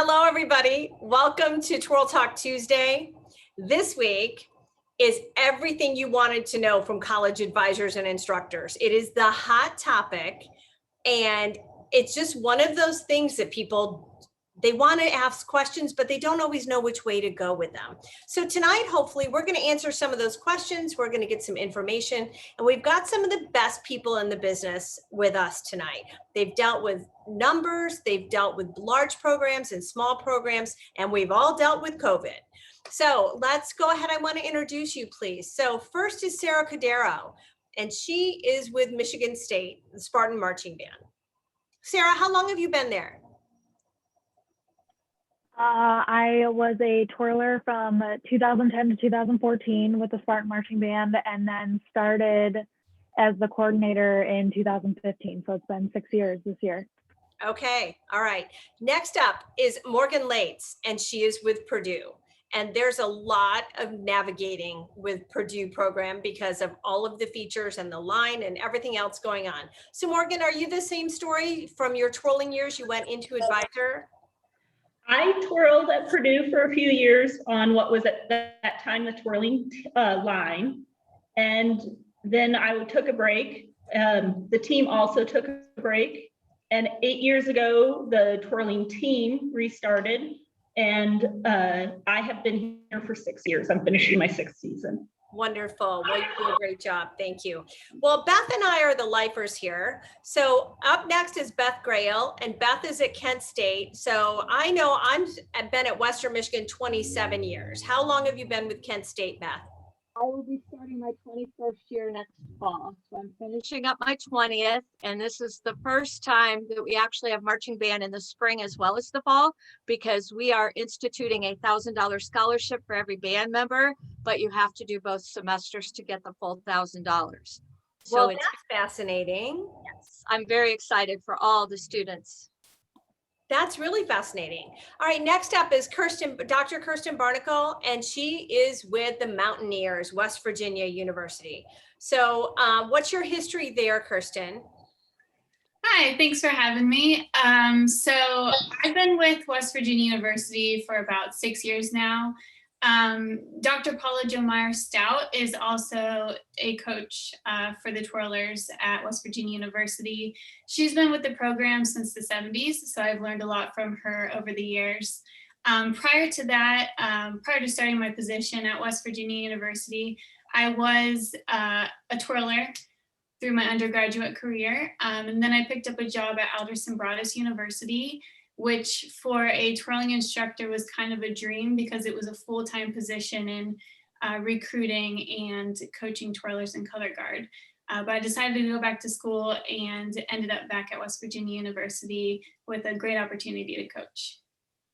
Hello, everybody. Welcome to Twirl Talk Tuesday. This week is everything you wanted to know from college advisors and instructors. It is the hot topic, and it's just one of those things that they want to ask questions, but they don't always know which way to go with them. So tonight, hopefully, we're going to answer some of those questions. We're going to get some information, and we've got some of the best people in the business with us tonight. They've dealt with numbers, they've dealt with large programs and small programs, and we've all dealt with COVID. So let's go ahead. I want to introduce you, please. So first is Sarah Cordero, and she is with Michigan State, the Spartan Marching Band. Sarah, how long have you been there? I was a twirler from 2010 to 2014 with the Spartan Marching Band, and then started as the coordinator in 2015. So it's been 6 years this year. Okay, all right. Next up is Morgan Lates, and she is with Purdue. And there's a lot of navigating with Purdue program because of all of the features and the line and everything else going on. So Morgan, are you the same story from your twirling years? You went into advisor? I twirled at Purdue for a few years on what was at that time the twirling line. And then I took a break. The team also took a break. And 8 years ago, the twirling team restarted. And I have been here for 6 years. I'm finishing my 6th season. Wonderful. Well, you do a great job. Thank you. Well, Beth and I are the lifers here. So up next is Beth Grail, and Beth is at Kent State. So I know I've been at Western Michigan 27 years. How long have you been with Kent State, Beth? I will be starting my 21st year next fall. So I'm finishing up my 20th. And this is the first time that we actually have marching band in the spring as well as the fall, because we are instituting a $1,000 scholarship for every band member, but you have to do both semesters to get the full $1,000. So Well, that's fascinating. Yes, I'm very excited for all the students. That's really fascinating. All right, next up is Dr. Kirsten Barnacle, and she is with the Mountaineers, West Virginia University. So what's your history there, Kirsten? Hi, thanks for having me. So I've been with West Virginia University for about 6 years now. Dr. Paula Jo Meyer-Stout is also a coach for the twirlers at West Virginia University. She's been with the program since the 70s, so I've learned a lot from her over the years. Prior to that, prior to starting my position at West Virginia University, I was a twirler through my undergraduate career, and then I picked up a job at Alderson Broaddus University, which for a twirling instructor was kind of a dream because it was a full-time position in recruiting and coaching twirlers in color guard. But I decided to go back to school and ended up back at West Virginia University with a great opportunity to coach.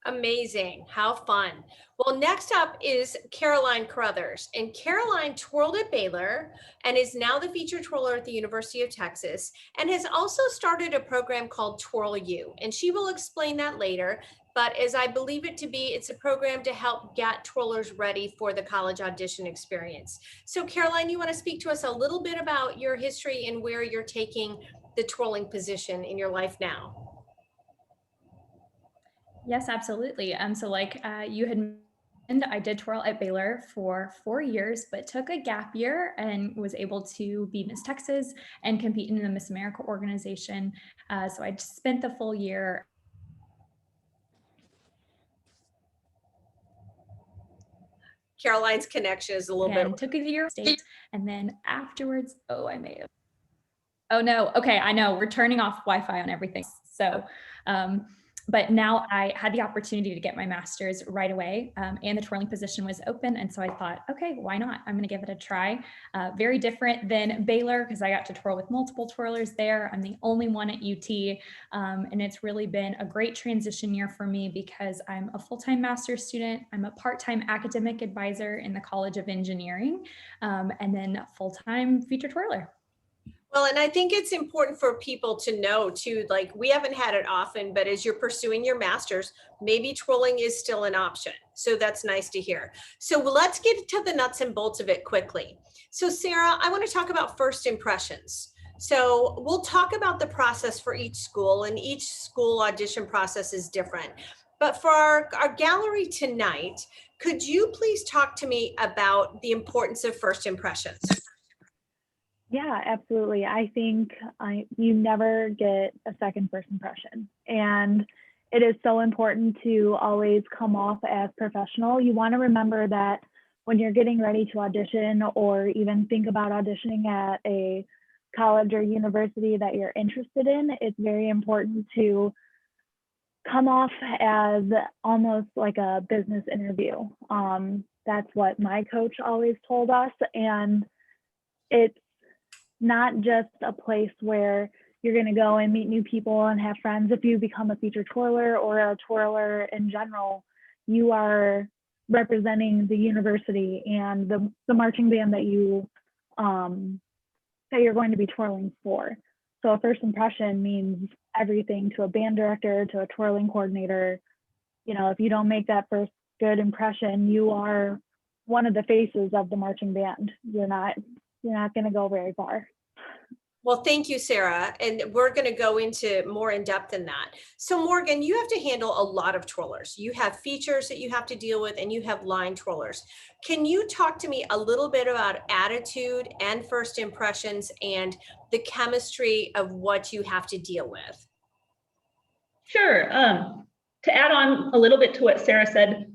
Amazing. How fun. Well, next up is Caroline Carruthers, and Caroline twirled at Baylor and is now the featured twirler at the University of Texas, and has also started a program called Twirl U, and she will explain that later. But as I believe it to be, it's a program to help get twirlers ready for the college audition experience. So Caroline, you want to speak to us a little bit about your history and where you're taking the twirling position in your life now? Yes, absolutely. So like you had mentioned, I did twirl at Baylor for 4 years, but took a gap year and was able to be Miss Texas and compete in the Miss America organization. So I spent the full year. Caroline's connection is a little bit. Took a year state, and then afterwards, oh no, okay, I know we're turning off Wi-Fi on everything. So, but now I had the opportunity to get my master's right away, and the twirling position was open. And so I thought, okay, why not? I'm going to give it a try. Very different than Baylor because I got to twirl with multiple twirlers there. I'm the only one at UT. And it's really been a great transition year for me because I'm a full-time master's student. I'm a part-time academic advisor in the College of Engineering, and then full-time featured twirler. Well, and I think it's important for people to know too, like we haven't had it often, but as you're pursuing your master's, maybe twirling is still an option. So that's nice to hear. So let's get to the nuts and bolts of it quickly. So Sarah, I want to talk about first impressions. So we'll talk about the process for each school, and each school audition process is different. But for our gallery tonight, could you please talk to me about the importance of first impressions? Yeah, absolutely. I think you never get a second first impression. And it is so important to always come off as professional. You want to remember that when you're getting ready to audition or even think about auditioning at a college or university that you're interested in, it's very important to come off as almost like a business interview. That's what my coach always told us. And it's not just a place where you're going to go and meet new people and have friends. If you become a featured twirler or a twirler in general, you are representing the university and the marching band that you're going to be twirling for. So a first impression means everything to a band director, to a twirling coordinator. You know, if you don't make that first good impression, you are one of the faces of the marching band. You're not going to go very far. Well, thank you, Sarah. And we're going to go into more in depth in that. So Morgan, you have to handle a lot of twirlers. You have features that you have to deal with and you have line twirlers. Can you talk to me a little bit about attitude and first impressions and the chemistry of what you have to deal with? Sure. To add on a little bit to what Sarah said,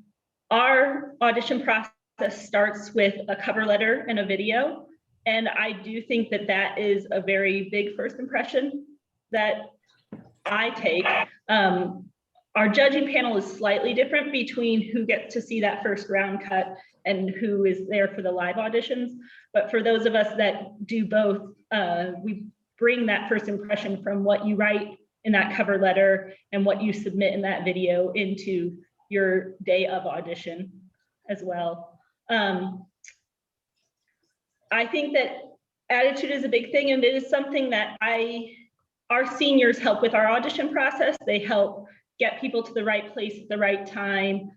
our audition process starts with a cover letter and a video. And I do think that that is a very big first impression that I take. Our judging panel is slightly different between who gets to see that first round cut and who is there for the live auditions. But for those of us that do both, we bring that first impression from what you write in that cover letter and what you submit in that video into your day of audition as well. I think that attitude is a big thing, and it is something that our seniors help with our audition process. They help get people to the right place at the right time,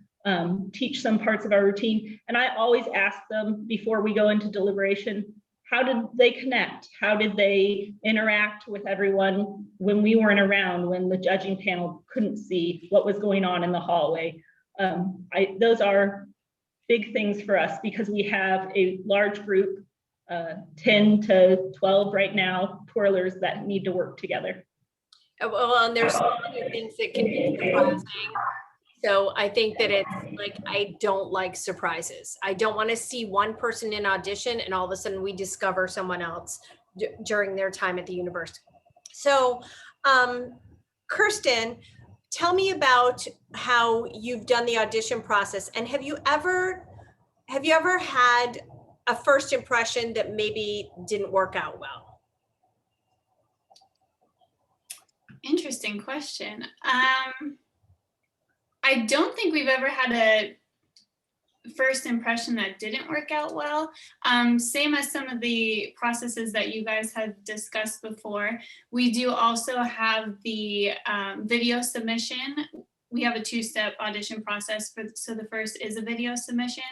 teach some parts of our routine. And I always ask them before we go into deliberation, how did they connect? How did they interact with everyone when we weren't around, when the judging panel couldn't see what was going on in the hallway? Those are big things for us because we have a large group, 10 to 12 right now, twirlers that need to work together. Well, and there's so many things that can be surprising. So I think that it's like, I don't like surprises. I don't want to see one person in audition and all of a sudden we discover someone else during their time at the university. So Kirsten, tell me about how you've done the audition process, and have you ever had a first impression that maybe didn't work out well? Interesting question. I don't think we've ever had a first impression that didn't work out well. Same as some of the processes that you guys had discussed before. We do also have the video submission. We have a two-step audition process. So the first is a video submission.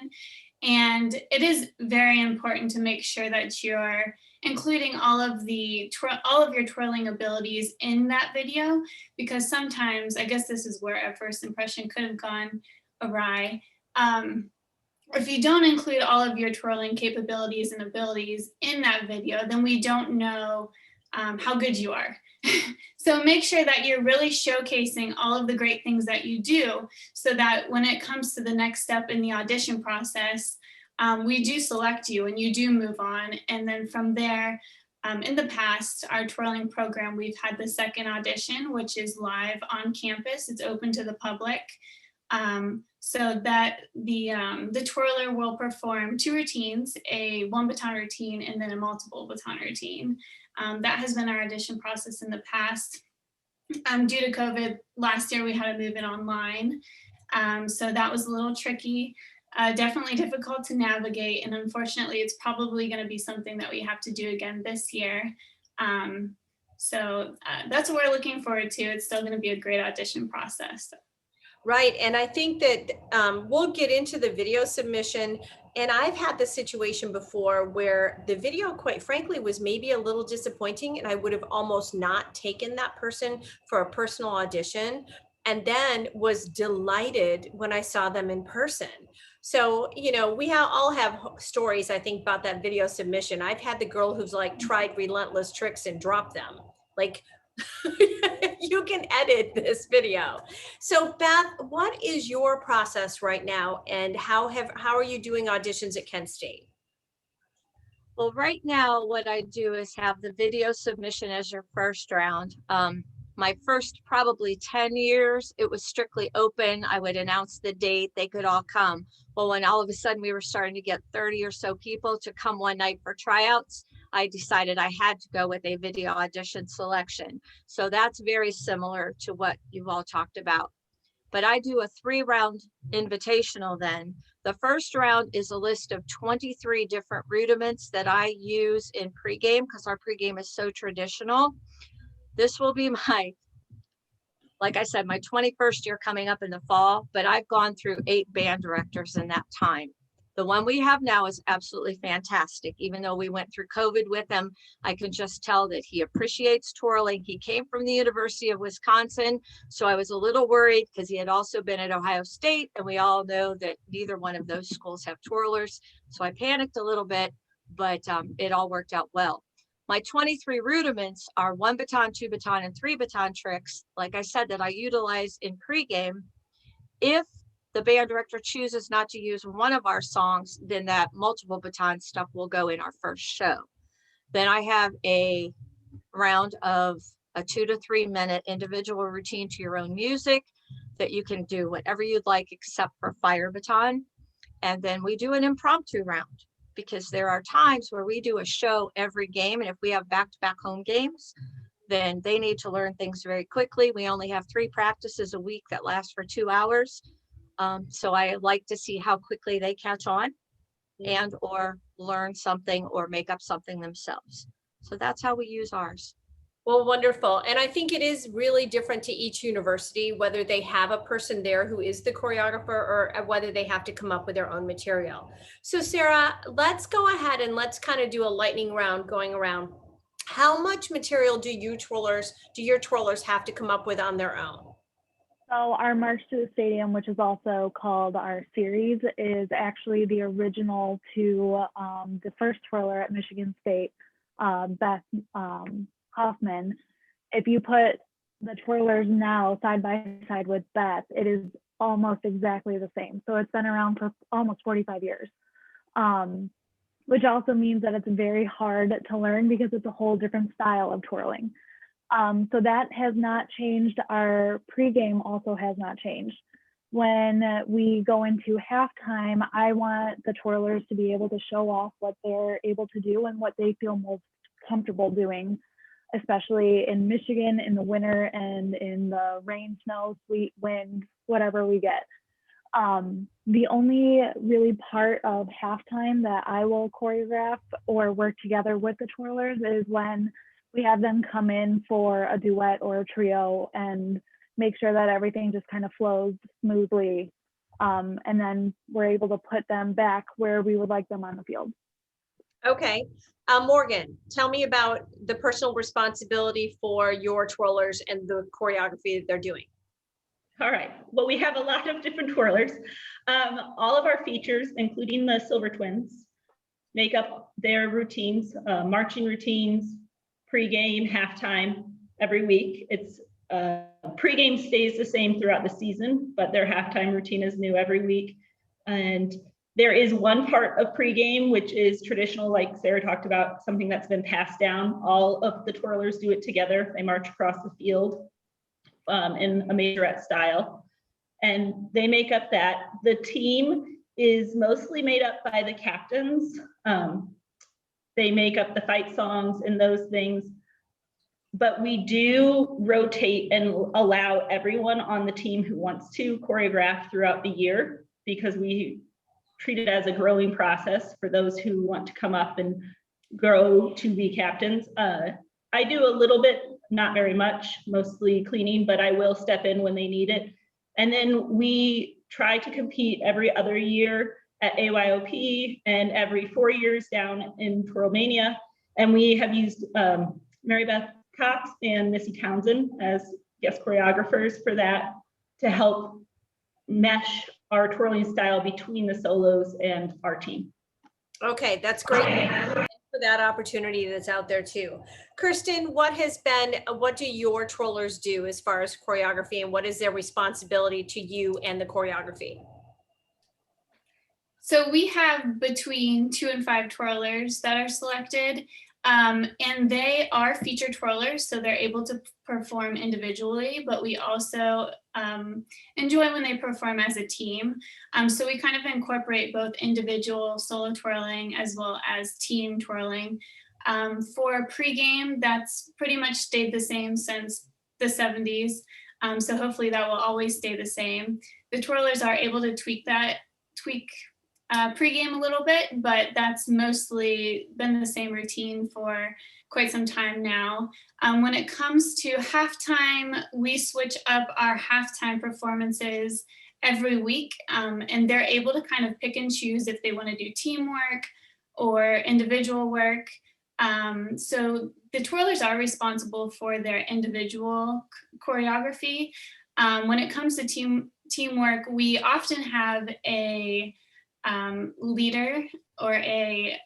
And it is very important to make sure that you're including all of your twirling abilities in that video, because sometimes, I guess this is where a first impression could have gone awry. If you don't include all of your twirling capabilities and abilities in that video, then we don't know how good you are. So make sure that you're really showcasing all of the great things that you do, so that when it comes to the next step in the audition process, we do select you and you do move on. And then from there, in the past, our twirling program, we've had the second audition, which is live on campus. It's open to the public. So that the twirler will perform 2 routines, a 1 baton routine and then a multiple baton routine. That has been our audition process in the past. Due to COVID, last year we had to move it online. So that was a little tricky, definitely difficult to navigate. And unfortunately, it's probably going to be something that we have to do again this year. So that's what we're looking forward to. It's still going to be a great audition process. Right. And I think that we'll get into the video submission. And I've had this situation before where the video, quite frankly, was maybe a little disappointing, and I would have almost not taken that person for a personal audition. and then was delighted when I saw them in person. So, you know, we all have stories, I think, about that video submission. I've had the girl who's like tried relentless tricks and dropped them. Like, you can edit this video. So Beth, what is your process right now, and how are you doing auditions at Kent State? Well, right now, what I do is have the video submission as your first round. My first probably 10 years, it was strictly open. I would announce the date, they could all come. Well, when all of a sudden we were starting to get 30 or so people to come one night for tryouts, I decided I had to go with a video audition selection. So that's very similar to what you've all talked about. But I do a 3-round invitational then. The first round is a list of 23 different rudiments that I use in pregame, because our pregame is so traditional. This will be like I said, my 21st year coming up in the fall, but I've gone through 8 band directors in that time. The one we have now is absolutely fantastic. Even though we went through COVID with him, I can just tell that he appreciates twirling. He came from the University of Wisconsin, so I was a little worried because he had also been at Ohio State, and we all know that neither one of those schools have twirlers. So I panicked a little bit, but it all worked out well. My 23 rudiments are 1 baton, 2 baton, and 3 baton tricks, like I said, that I utilize in pregame. If the band director chooses not to use one of our songs, then that multiple baton stuff will go in our first show. Then I have a round of a 2 to 3 minute individual routine to your own music that you can do whatever you'd like except for fire baton. And then we do an impromptu round, because there are times where we do a show every game, and if we have back-to-back home games, then they need to learn things very quickly. We only have 3 practices a week that last for 2 hours. So I like to see how quickly they catch on and or learn something or make up something themselves. So that's how we use ours. Well, wonderful. And I think it is really different to each university, whether they have a person there who is the choreographer or whether they have to come up with their own material. So Sarah, let's go ahead and let's kind of do a lightning round going around. How much material do your twirlers have to come up with on their own? So our March to the Stadium, which is also called our series, is actually the original to the first twirler at Michigan State, Beth Hoffman. If you put the twirlers now side by side with Beth, it is almost exactly the same. So it's been around for almost 45 years, which also means that it's very hard to learn because it's a whole different style of twirling. So that has not changed. Our pregame also has not changed. When we go into halftime, I want the twirlers to be able to show off what they're able to do and what they feel most comfortable doing, especially in Michigan in the winter and in the rain, snow, sleet, wind, whatever we get. The only really part of halftime that I will choreograph or work together with the twirlers is when we have them come in for a duet or a trio and make sure that everything just kind of flows smoothly. And then we're able to put them back where we would like them on the field. Okay. Morgan, tell me about the personal responsibility for your twirlers and the choreography that they're doing. All right. Well, we have a lot of different twirlers. All of our features, including the Silver Twins, make up their routines, marching routines, pregame, halftime, every week. It's pregame stays the same throughout the season, but their halftime routine is new every week. And there is one part of pregame which is traditional, like Sarah talked about, something that's been passed down. All of the twirlers do it together. They march across the field in a majorette style, and they make up that. The team is mostly made up by the captains. They make up the fight songs and those things, but we do rotate and allow everyone on the team who wants to choreograph throughout the year, because we treat it as a growing process for those who want to come up and grow to be captains. I do a little bit, not very much, mostly cleaning, but I will step in when they need it. And then we try to compete every other year at AYOP and every 4 years down in Twirlmania. And we have used Mary Beth Cox and Missy Townsend as guest choreographers for that. to help mesh our twirling style between the solos and our team. Okay, that's great. For that opportunity that's out there too. Kirsten, what do your twirlers do as far as choreography, and what is their responsibility to you and the choreography? So we have between 2 and 5 twirlers that are selected, and they are featured twirlers, so they're able to perform individually, but we also enjoy when they perform as a team. So we kind of incorporate both individual solo twirling as well as team twirling. For pregame, that's pretty much stayed the same since the 70s. So hopefully that will always stay the same. The twirlers are able to tweak pregame a little bit, but that's mostly been the same routine for quite some time now. When it comes to halftime, we switch up our halftime performances every week, and they're able to kind of pick and choose if they want to do teamwork or individual work. So the twirlers are responsible for their individual choreography. When it comes to teamwork, we often have a leader or a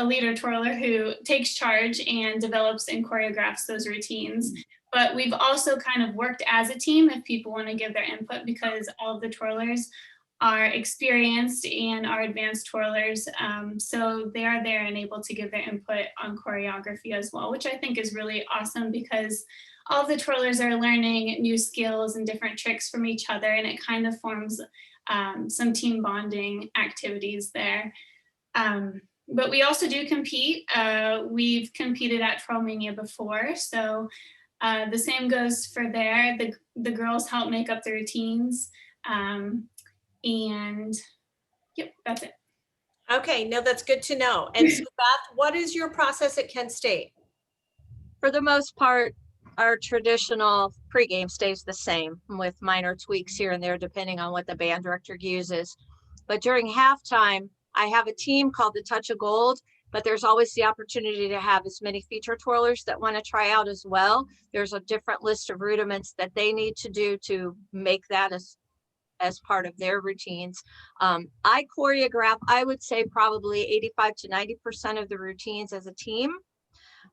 leader twirler who takes charge and develops and choreographs those routines. But we've also kind of worked as a team if people want to give their input, because all of the twirlers are experienced and are advanced twirlers. So they are there and able to give their input on choreography as well, which I think is really awesome, because all of the twirlers are learning new skills and different tricks from each other, and it kind of forms some team bonding activities there. But we also do compete. We've competed at Twirlmania before, so the same goes for there. The girls help make up the routines, and yep, that's it. Okay, no, that's good to know. And so Beth, what is your process at Kent State? For the most part, our traditional pregame stays the same, with minor tweaks here and there depending on what the band director uses. But during halftime, I have a team called the Touch of Gold, but there's always the opportunity to have as many feature twirlers that want to try out as well. There's a different list of rudiments that they need to do to make that as part of their routines. I choreograph, I would say probably 85 to 90% of the routines as a team.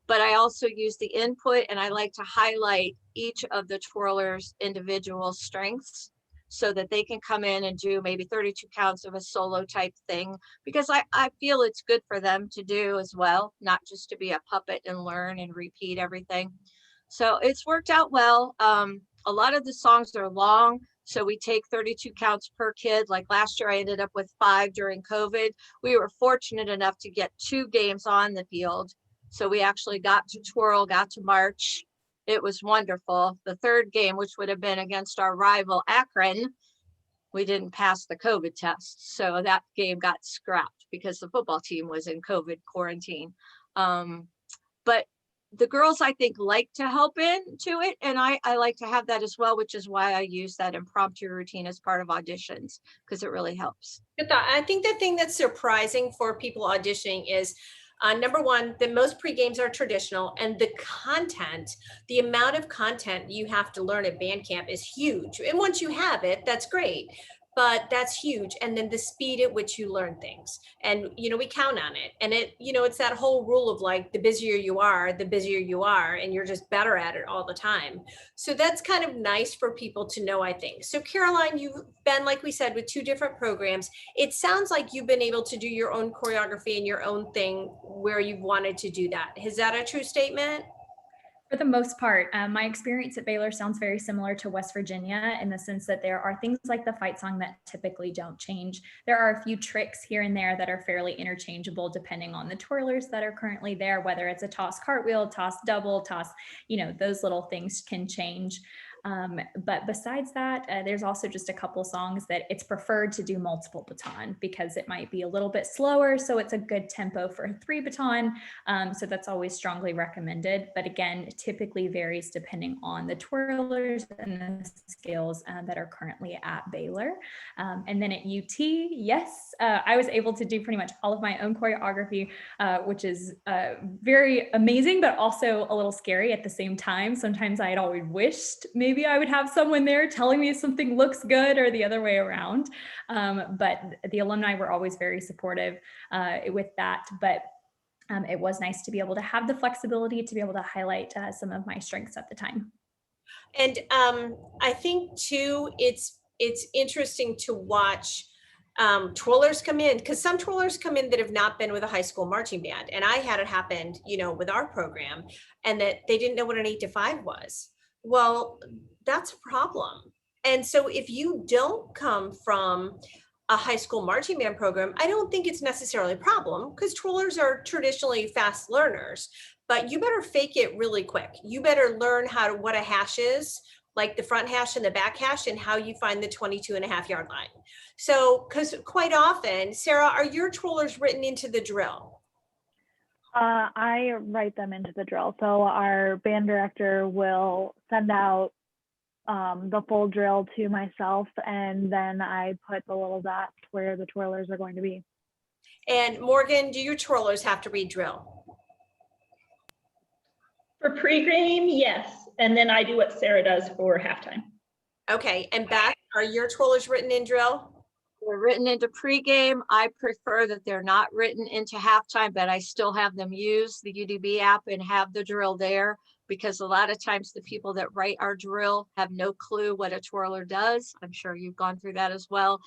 But I also use the input, and I like to highlight each of the twirlers' individual strengths so that they can come in and do maybe 32 counts of a solo type thing, because I feel it's good for them to do as well, not just to be a puppet and learn and repeat everything. So it's worked out well. A lot of the songs are long, so we take 32 counts per kid. Like last year, I ended up with 5 during COVID. We were fortunate enough to get 2 games on the field. So we actually got to twirl, got to march. It was wonderful. The third game, which would have been against our rival Akron, we didn't pass the COVID test. So that game got scrapped because the football team was in COVID quarantine. But the girls, I think, like to help into it. And I like to have that as well, which is why I use that impromptu routine as part of auditions, because it really helps. Good thought. I think the thing that's surprising for people auditioning is, number one, that most pre-games are traditional, and the amount of content you have to learn at band camp is huge. And once you have it, that's great, but that's huge. And then the speed at which you learn things, and we count on it. And it's that whole rule of like, the busier you are, and you're just better at it all the time. So that's kind of nice for people to know, I think. So Caroline, you've been, like we said, with 2 different programs. It sounds like you've been able to do your own choreography and your own thing where you've wanted to do that. Is that a true statement? For the most part, my experience at Baylor sounds very similar to West Virginia in the sense that there are things like the fight song that typically don't change. There are a few tricks here and there that are fairly interchangeable depending on the twirlers that are currently there, whether it's a toss cartwheel, toss double, toss, those little things can change. But besides that, there's also just a couple songs that it's preferred to do multiple baton because it might be a little bit slower. So it's a good tempo for a 3 baton. So that's always strongly recommended. But again, it typically varies depending on the twirlers and the skills that are currently at Baylor. And then at UT, yes, I was able to do pretty much all of my own choreography, which is very amazing, but also a little scary at the same time. Sometimes I had always wished maybe maybe I would have someone there telling me if something looks good or the other way around. But the alumni were always very supportive with that. But it was nice to be able to have the flexibility to be able to highlight some of my strengths at the time. And I think too, it's interesting to watch twirlers come in, because some twirlers come in that have not been with a high school marching band. And I had it happen, with our program, and that they didn't know what an 8 to 5 was. Well, that's a problem. And so if you don't come from a high school marching band program, I don't think it's necessarily a problem, because twirlers are traditionally fast learners, but you better fake it really quick. You better learn what a hash is, like the front hash and the back hash, and how you find the 22.5-yard line. So, because quite often, Sarah, are your twirlers written into the drill? I write them into the drill. So our band director will send out the full drill to myself, and then I put the little dots where the twirlers are going to be. And Morgan, do your twirlers have to read drill? For pregame, yes. And then I do what Sarah does for halftime. Okay, and Beth, are your twirlers written in drill? They're written into pregame. I prefer that they're not written into halftime, but I still have them use the UDB app and have the drill there, because a lot of times the people that write our drill have no clue what a twirler does. I'm sure you've gone through that as well.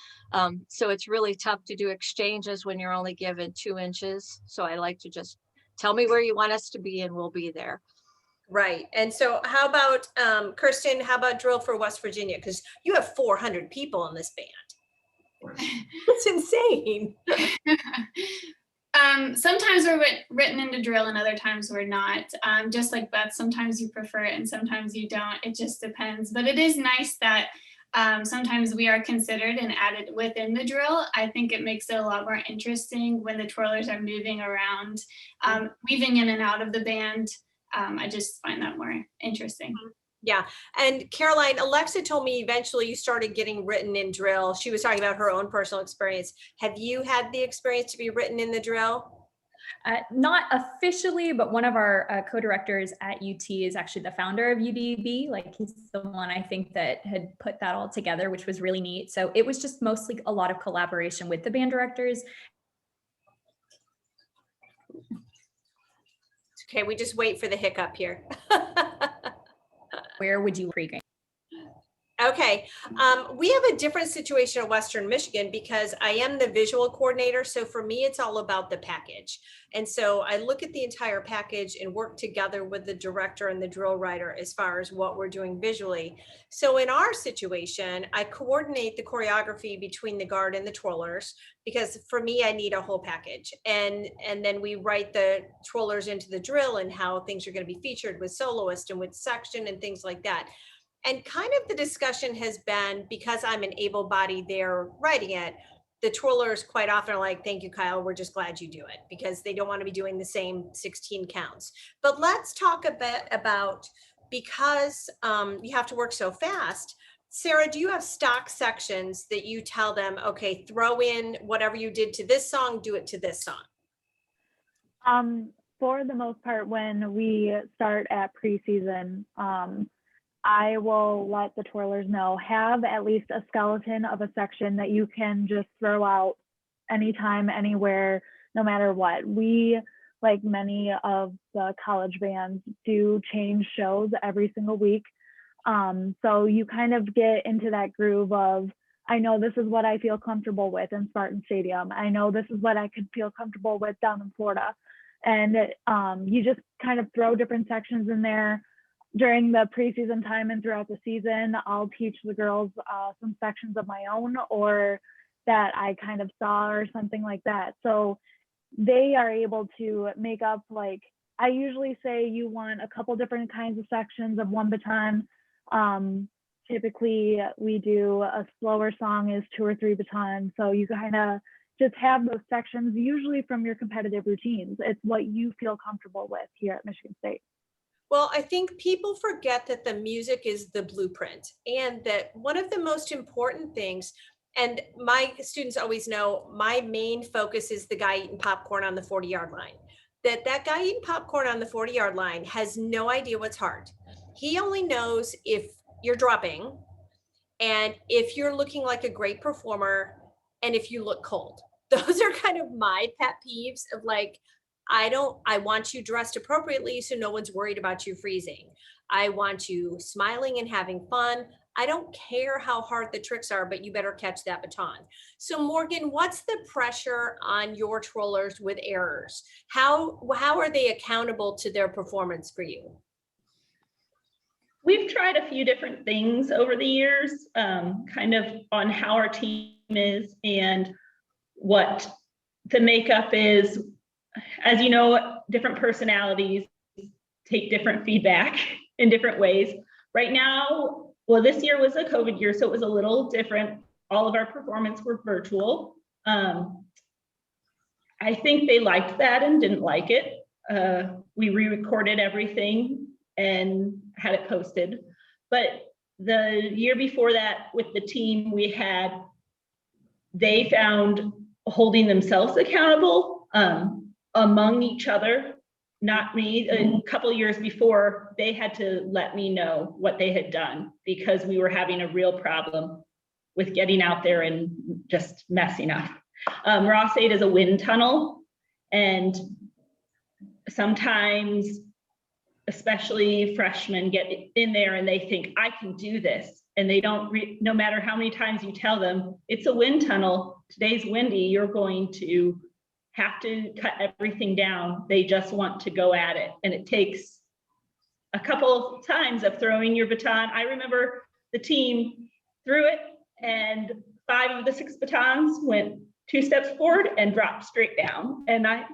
So it's really tough to do exchanges when you're only given 2 inches. So I like to just tell me where you want us to be and we'll be there. Right. And so how about, Kirsten, how about drill for West Virginia? Because you have 400 people in this band. It's insane. Sometimes we're written into drill and other times we're not. Just like Beth, sometimes you prefer it and sometimes you don't. It just depends. But it is nice that sometimes we are considered and added within the drill. I think it makes it a lot more interesting when the twirlers are moving around, weaving in and out of the band. I just find that more interesting. Yeah. And Caroline, Alexa told me eventually you started getting written in drill. She was talking about her own personal experience. Have you had the experience to be written in the drill? Not officially, but one of our co-directors at UT is actually the founder of UDB. Like, he's the one I think that had put that all together, which was really neat. So it was just mostly a lot of collaboration with the band directors. Okay, we just wait for the hiccup here. Where would you pregame? Okay, we have a different situation in Western Michigan because I am the visual coordinator. So for me, it's all about the package. And so I look at the entire package and work together with the director and the drill writer as far as what we're doing visually. So in our situation, I coordinate the choreography between the guard and the twirlers, because for me, I need a whole package. And then we write the twirlers into the drill and how things are going to be featured with soloist and with section and things like that. And kind of the discussion has been, because I'm an able-bodied there writing it, the twirlers quite often are like, thank you, Kyle, we're just glad you do it, because they don't want to be doing the same 16 counts. But let's talk a bit about, because you have to work so fast, Sarah, do you have stock sections that you tell them, okay, throw in whatever you did to this song, do it to this song? For the most part, when we start at preseason, I will let the twirlers know, have at least a skeleton of a section that you can just throw out anytime, anywhere, no matter what. We, like many of the college bands, do change shows every single week. So you kind of get into that groove of, I know this is what I feel comfortable with in Spartan Stadium. I know this is what I could feel comfortable with down in Florida. And you just kind of throw different sections in there. During the preseason time and throughout the season, I'll teach the girls some sections of my own or that I kind of saw or something like that. So they are able to make up, like, I usually say you want a couple different kinds of sections of one baton. Typically we do a slower song is 2 or 3 batons. So you kind of just have those sections, usually from your competitive routines. It's what you feel comfortable with here at Michigan State. Well, I think people forget that the music is the blueprint, and that one of the most important things, and my students always know, my main focus is the guy eating popcorn on the 40-yard line. That guy eating popcorn on the 40-yard line has no idea what's hard. He only knows if you're dropping, and if you're looking like a great performer, and if you look cold. Those are kind of my pet peeves of like, I want you dressed appropriately so no one's worried about you freezing. I want you smiling and having fun. I don't care how hard the tricks are, but you better catch that baton. So Morgan, what's the pressure on your twirlers with errors? How are they accountable to their performance for you? We've tried a few different things over the years, kind of on how our team is and what the makeup is. As you know, different personalities take different feedback in different ways. Right now, well, this year was a COVID year, so it was a little different. All of our performances were virtual. I think they liked that and didn't like it. We re-recorded everything and had it posted. But the year before that with the team they found holding themselves accountable among each other, not me. A couple of years before, they had to let me know what they had done because we were having a real problem with getting out there and just messing up. Ross 8 is a wind tunnel, and sometimes, especially freshmen, get in there and they think, I can do this. And they don't, no matter how many times you tell them, it's a wind tunnel, today's windy, you're going to have to cut everything down. They just want to go at it. And it takes a couple of times of throwing your baton. I remember the team threw it and 5 of the 6 batons went 2 steps forward and dropped straight down. And I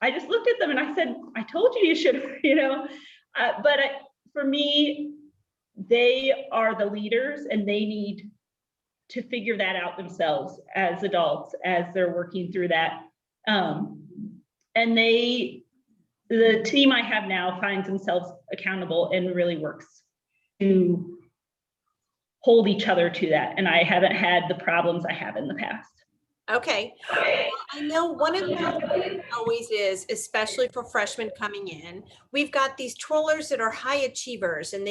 just looked at them and I said, I told you should, for me, they are the leaders and they need to figure that out themselves as adults as they're working through that. And the team I have now finds themselves accountable and really works to hold each other to that. And I haven't had the problems I have in the past. Okay. I know one of the things always is, especially for freshmen coming in, we've got these twirlers that are high achievers and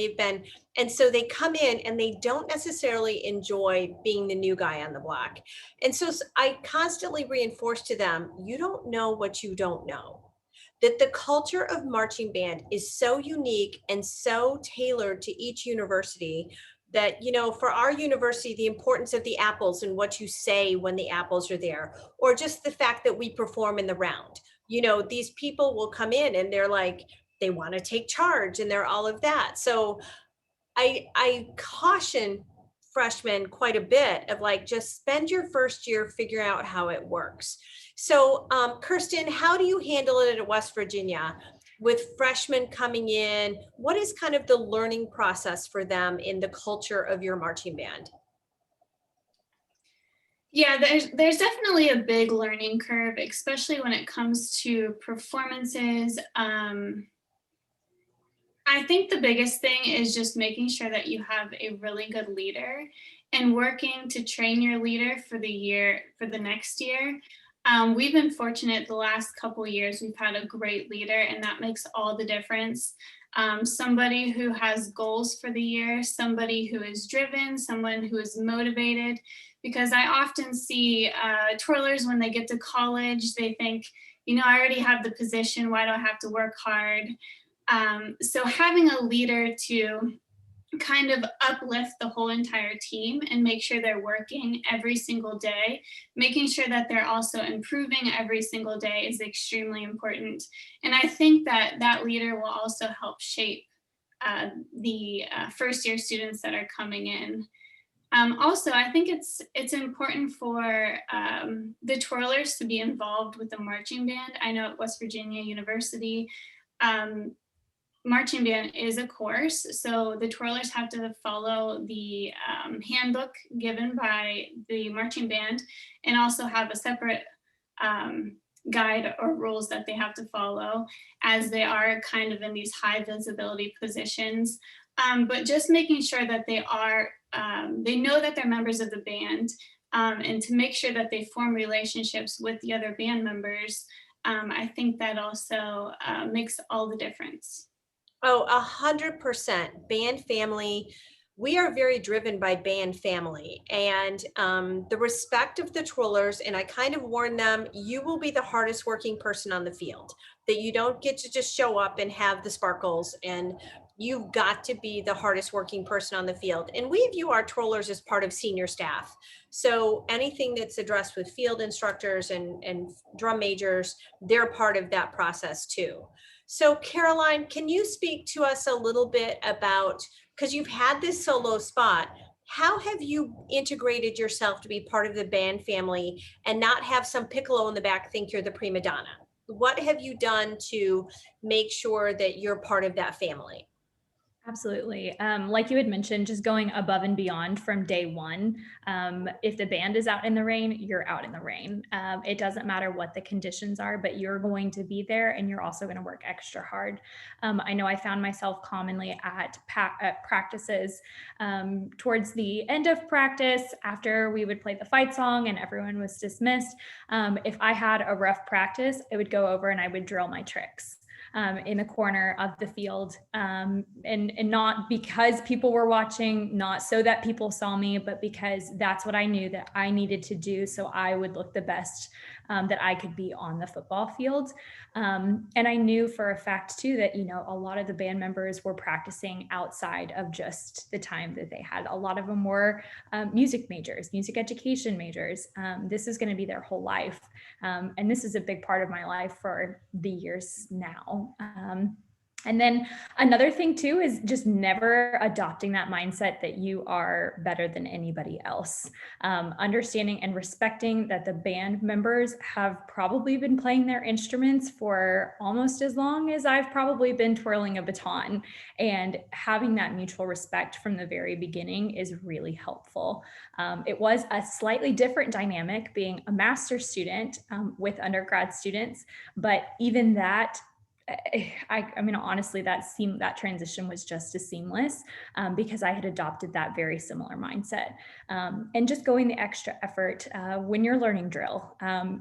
so they come in and they don't necessarily enjoy being the new guy on the block. And so I constantly reinforce to them, you don't know what you don't know. That the culture of marching band is so unique and so tailored to each university that, for our university, the importance of the apples and what you say when the apples are there, or just the fact that we perform in the round. These people will come in and they're like, they want to take charge and they're all of that. So I caution freshmen quite a bit of like, just spend your first year figuring out how it works. So Kirsten, how do you handle it at West Virginia? With freshmen coming in, what is kind of the learning process for them in the culture of your marching band? Yeah, there's definitely a big learning curve, especially when it comes to performances. I think the biggest thing is just making sure that you have a really good leader and working to train your leader for the next year. We've been fortunate the last couple of years, we've had a great leader and that makes all the difference. Somebody who has goals for the year, somebody who is driven, someone who is motivated, because I often see twirlers when they get to college, they think, I already have the position, why do I have to work hard? So having a leader to kind of uplift the whole entire team and make sure they're working every single day, making sure that they're also improving every single day is extremely important. And I think that leader will also help shape the first year students that are coming in. Also, I think it's important for the twirlers to be involved with the marching band. I know at West Virginia University, marching band is a course, so the twirlers have to follow the handbook given by the marching band and also have a separate guide or rules that they have to follow as they are kind of in these high visibility positions. But just making sure that they know that they're members of the band and to make sure that they form relationships with the other band members. I think that also makes all the difference. Oh, 100%. Band family. we are very driven by band family and the respect of the twirlers. And I kind of warn them, you will be the hardest working person on the field, that you don't get to just show up and have the sparkles, and you've got to be the hardest working person on the field. And we view our twirlers as part of senior staff. So anything that's addressed with field instructors and drum majors, they're part of that process too. So Caroline, can you speak to us a little bit about, because you've had this solo spot, how have you integrated yourself to be part of the band family and not have some piccolo in the back think you're the prima donna? What have you done to make sure that you're part of that family? Absolutely. Like you had mentioned, just going above and beyond from day one. If the band is out in the rain, you're out in the rain. It doesn't matter what the conditions are, but you're going to be there and you're also going to work extra hard. I know I found myself commonly at practices towards the end of practice, after we would play the fight song and everyone was dismissed. If I had a rough practice, I would go over and I would drill my tricks in the corner of the field, and not because people were watching, not so that people saw me, but because that's what I knew that I needed to do so I would look the best that I could be on the football field. And I knew for a fact too that, you know, a lot of the band members were practicing outside of just the time that they had. A lot of them were music majors, music education majors. This is going to be their whole life. And this is a big part of my life for the years now. And then another thing too is just never adopting that mindset that you are better than anybody else. Understanding and respecting that the band members have probably been playing their instruments for almost as long as I've probably been twirling a baton, and having that mutual respect from the very beginning is really helpful. It was a slightly different dynamic being a master's student with undergrad students, but even that, I mean, honestly, that transition was just as seamless because I had adopted that very similar mindset. And just going the extra effort when you're learning drill.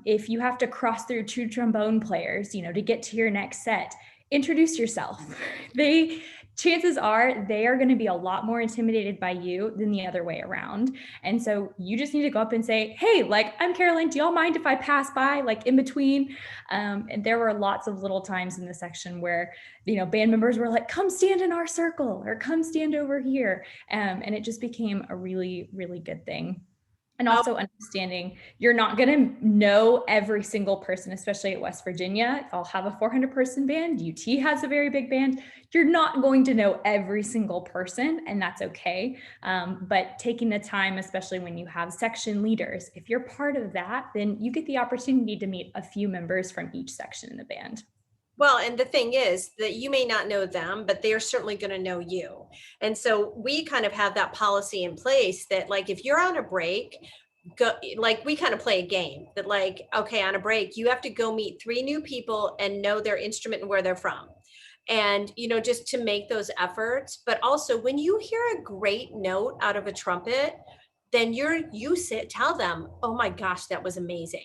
If you have to cross through two trombone players, you know, to get to your next set, introduce yourself. Chances are they are going to be a lot more intimidated by you than the other way around. And so you just need to go up and say, hey, like, I'm Caroline, do y'all mind if I pass by, like, in between? And there were lots of little times in the section where, you know, band members were like, come stand in our circle or come stand over here. And it just became a really, really good thing. And also understanding you're not going to know every single person, especially at West Virginia. I'll have a 400-person band. UT has a very big band. You're not going to know every single person, and that's okay. But taking the time, especially when you have section leaders, if you're part of that, then you get the opportunity to meet a few members from each section in the band. Well, and the thing is that you may not know them, but they're certainly going to know you. And so we kind of have that policy in place that, like, if you're on a break, go, like, we kind of play a game that, like, okay, on a break, you have to go meet 3 new people and know their instrument and where they're from. And, you know, just to make those efforts. But also when you hear a great note out of a trumpet, then tell them, oh my gosh, that was amazing.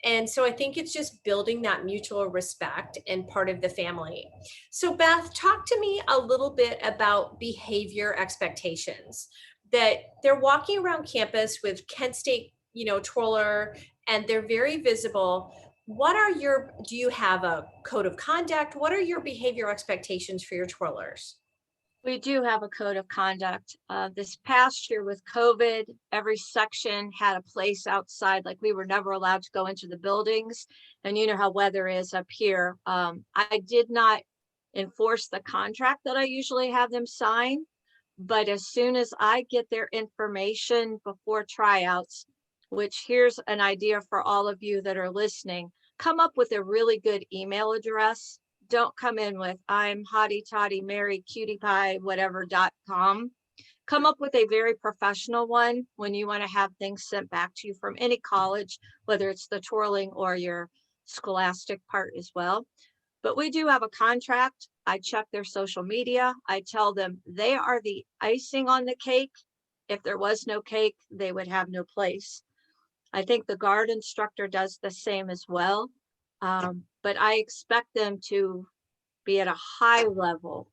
And so I think it's just building that mutual respect and part of the family. So Beth, talk to me a little bit about behavior expectations, that they're walking around campus with Kent State, you know, twirler, and they're very visible. Do you have a code of conduct? What are your behavior expectations for your twirlers? We do have a code of conduct. This past year with COVID, every section had a place outside, like we were never allowed to go into the buildings. And you know how weather is up here. I did not enforce the contract that I usually have them sign, but as soon as I get their information before tryouts, which here's an idea for all of you that are listening, come up with a really good email address. Don't come in with I'm hottie toddy Mary cutie pie whatever.com. Come up with a very professional one when you want to have things sent back to you from any college, whether it's the twirling or your scholastic part as well. But we do have a contract. I check their social media. I tell them they are the icing on the cake. If there was no cake, they would have no place. I think the guard instructor does the same as well. But I expect them to be at a high level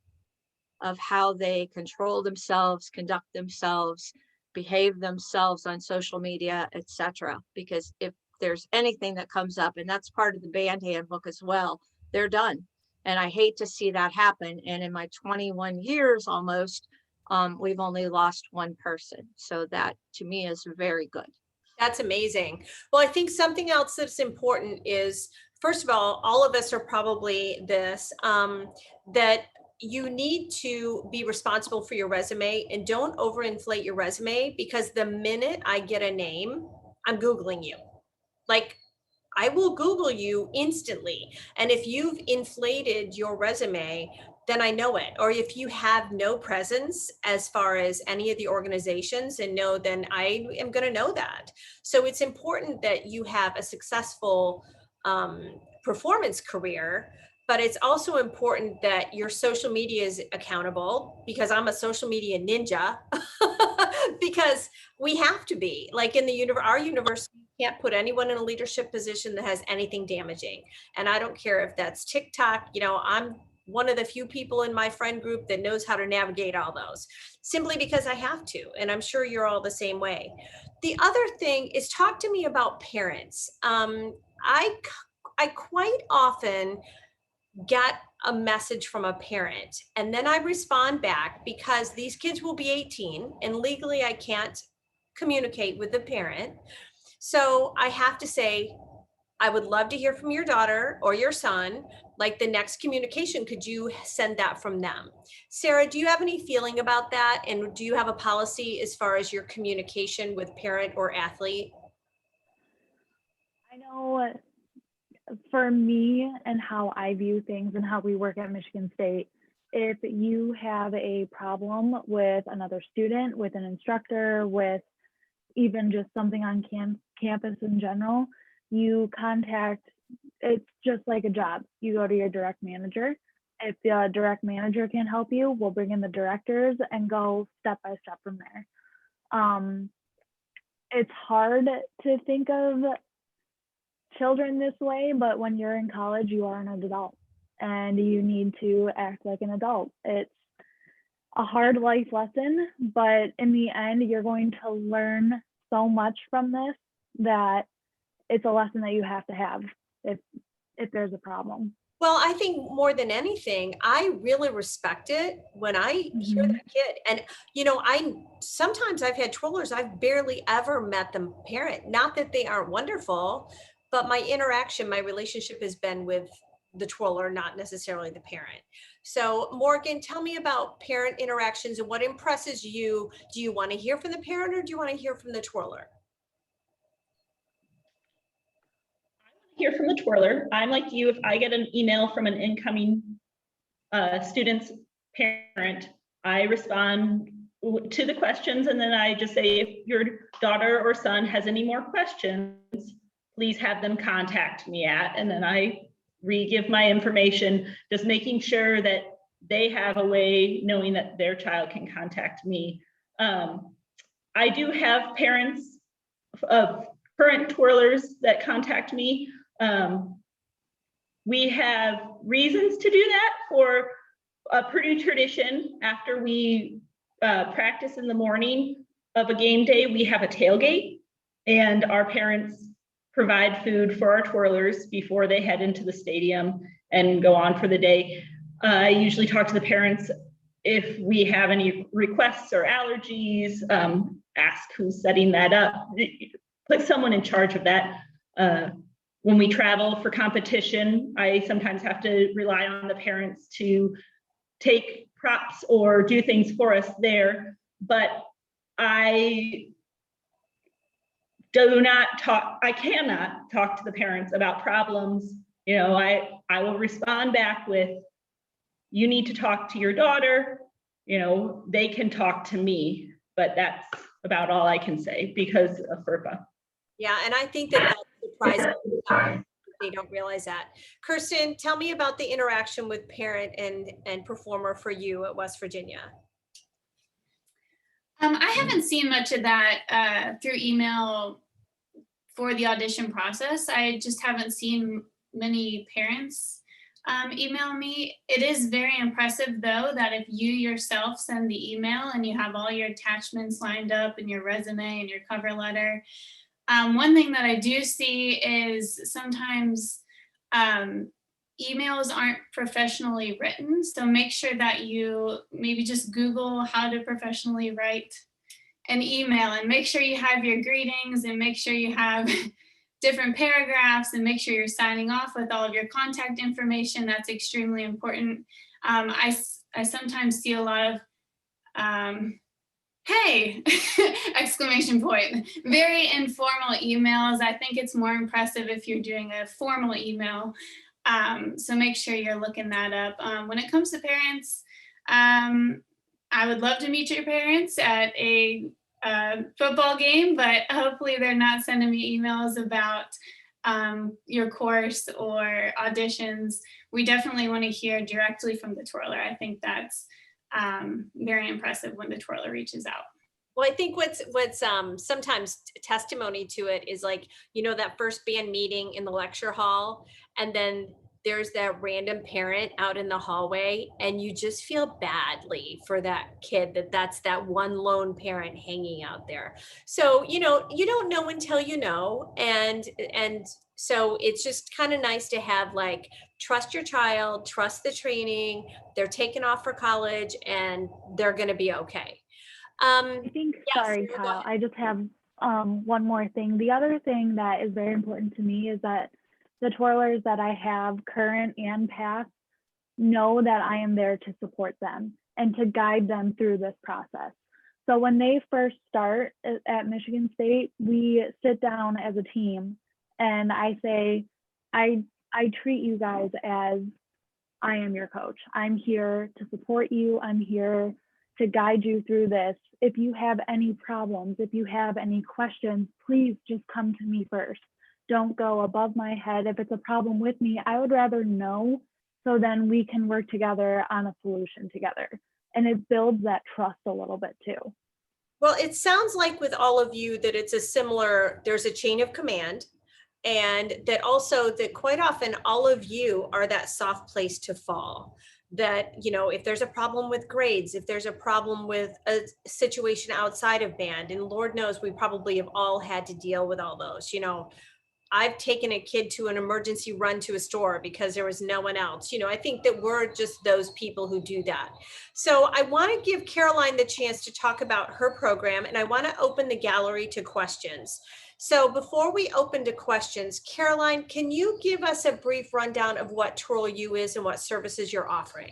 of how they control themselves, conduct themselves, behave themselves on social media, etc. Because if there's anything that comes up, and that's part of the band handbook as well, they're done. And I hate to see that happen. And in my 21 years almost, we've only lost one person. So that to me is very good. That's amazing. Well, I think something else that's important is, first of all of us are probably this, that you need to be responsible for your resume and don't overinflate your resume, because the minute I get a name, I'm Googling you. Like, I will Google you instantly. And if you've inflated your resume, then I know it. Or if you have no presence as far as any of the organizations and know, then I am going to know that. So it's important that you have a successful performance career, but it's also important that your social media is accountable, because I'm a social media ninja, because we have to be. Like in our university, can't put anyone in a leadership position that has anything damaging. And I don't care if that's TikTok, I'm one of the few people in my friend group that knows how to navigate all those, simply because I have to. And I'm sure you're all the same way. The other thing is, talk to me about parents. I quite often get a message from a parent and then I respond back, because these kids will be 18 and legally I can't communicate with the parent. So I have to say, I would love to hear from your daughter or your son. Like, the next communication, could you send that from them? Sarah, do you have any feeling about that? And do you have a policy as far as your communication with parent or athlete? I know for me and how I view things and how we work at Michigan State, if you have a problem with another student, with an instructor, with even just something on campus in general, you contact, it's just like a job. You go to your direct manager. If the direct manager can't help you, we'll bring in the directors and go step by step from there. It's hard to think of children this way, but when you're in college, you are an adult and you need to act like an adult. It's a hard life lesson, but in the end, you're going to learn so much from this that it's a lesson that you have to have if there's a problem. Well, I think more than anything, I really respect it when I hear that kid. And, sometimes I've had twirlers, I've barely ever met the parent. Not that they aren't wonderful, but my relationship has been with the twirler, not necessarily the parent. So Morgan, tell me about parent interactions and what impresses you. Do you want to hear from the parent or do you want to hear from the twirler? Hear from the twirler. I'm like you. If I get an email from an incoming student's parent, I respond to the questions, and then I just say, if your daughter or son has any more questions, please have them contact me at, and then I re-give my information, just making sure that they have a way knowing that their child can contact me. I do have parents of current twirlers that contact me. We have reasons to do that. For a Purdue tradition, after we practice in the morning of a game day, we have a tailgate, and our parents provide food for our twirlers before they head into the stadium and go on for the day. I usually talk to the parents if we have any requests or allergies, ask who's setting that up, put someone in charge of that. When we travel for competition, I sometimes have to rely on the parents to take props or do things for us there, but I cannot talk to the parents about problems. I will respond back with, you need to talk to your daughter, they can talk to me, but that's about all I can say because of FERPA. Yeah, and I think that's surprising. They don't realize that. Kirsten, tell me about the interaction with parent and performer for you at West Virginia. I haven't seen much of that through email for the audition process. I just haven't seen many parents email me. It is very impressive though, that if you yourself send the email and you have all your attachments lined up and your resume and your cover letter. One thing that I do see is sometimes emails aren't professionally written. So make sure that you maybe just Google how to professionally write an email, and make sure you have your greetings, and make sure you have different paragraphs, and make sure you're signing off with all of your contact information. That's extremely important. I sometimes see a lot of hey, exclamation point, very informal emails. I think it's more impressive if you're doing a formal email. So make sure you're looking that up. When it comes to parents, I would love to meet your parents at a football game, but hopefully they're not sending me emails about your course or auditions. We definitely want to hear directly from the twirler. I think that's very impressive when the twirler reaches out. Well, I think what's sometimes testimony to it is like, that first band meeting in the lecture hall, and then there's that random parent out in the hallway, and you just feel badly for that kid that's that one lone parent hanging out there. So, you don't know until you know. And so it's just kind of nice to have like, trust your child, trust the training, they're taking off for college and they're going to be okay. I think, yes, sorry, go Kyle, ahead. I just have one more thing. The other thing that is very important to me is that the twirlers that I have, current and past, know that I am there to support them and to guide them through this process. So when they first start at Michigan State, we sit down as a team and I say, I treat you guys as I am your coach. I'm here to support you. I'm here to guide you through this. If you have any problems, if you have any questions, please just come to me first. Don't go above my head. If it's a problem with me, I would rather know, so then we can work together on a solution together. And it builds that trust a little bit too. Well, it sounds like with all of you that it's there's a chain of command, and that also that quite often all of you are that soft place to fall. That, if there's a problem with grades, if there's a problem with a situation outside of band, and Lord knows we probably have all had to deal with all those, I've taken a kid to an emergency run to a store because there was no one else. I think that we're just those people who do that. So I want to give Caroline the chance to talk about her program, and I want to open the gallery to questions. So before we open to questions, Caroline, can you give us a brief rundown of what Twirl U is and what services you're offering?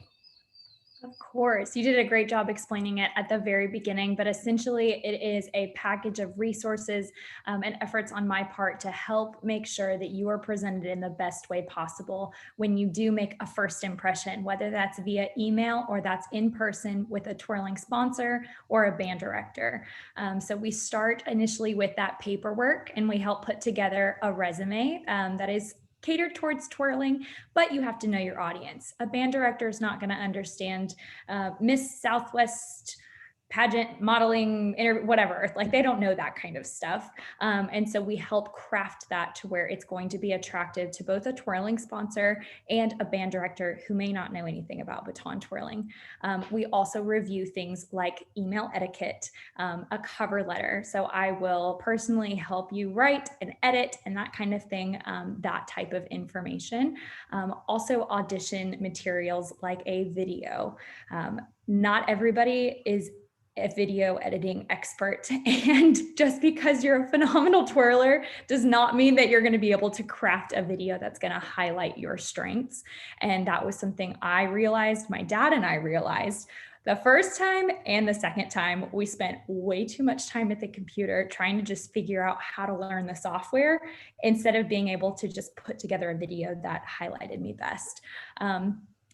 Of course, you did a great job explaining it at the very beginning, but essentially it is a package of resources and efforts on my part to help make sure that you are presented in the best way possible when you do make a first impression, whether that's via email or that's in person with a twirling sponsor or a band director. So we start initially with that paperwork, and we help put together a resume that is catered towards twirling, but you have to know your audience. A band director is not going to understand Miss Southwest pageant modeling, whatever, like they don't know that kind of stuff. And so we help craft that to where it's going to be attractive to both a twirling sponsor and a band director who may not know anything about baton twirling. We also review things like email etiquette, a cover letter. So I will personally help you write and edit and that kind of thing, that type of information. Also audition materials like a video. Not everybody is a video editing expert, and just because you're a phenomenal twirler does not mean that you're going to be able to craft a video that's going to highlight your strengths. And that was something I realized, my dad and I realized the first time and the second time. We spent way too much time at the computer trying to just figure out how to learn the software instead of being able to just put together a video that highlighted me best.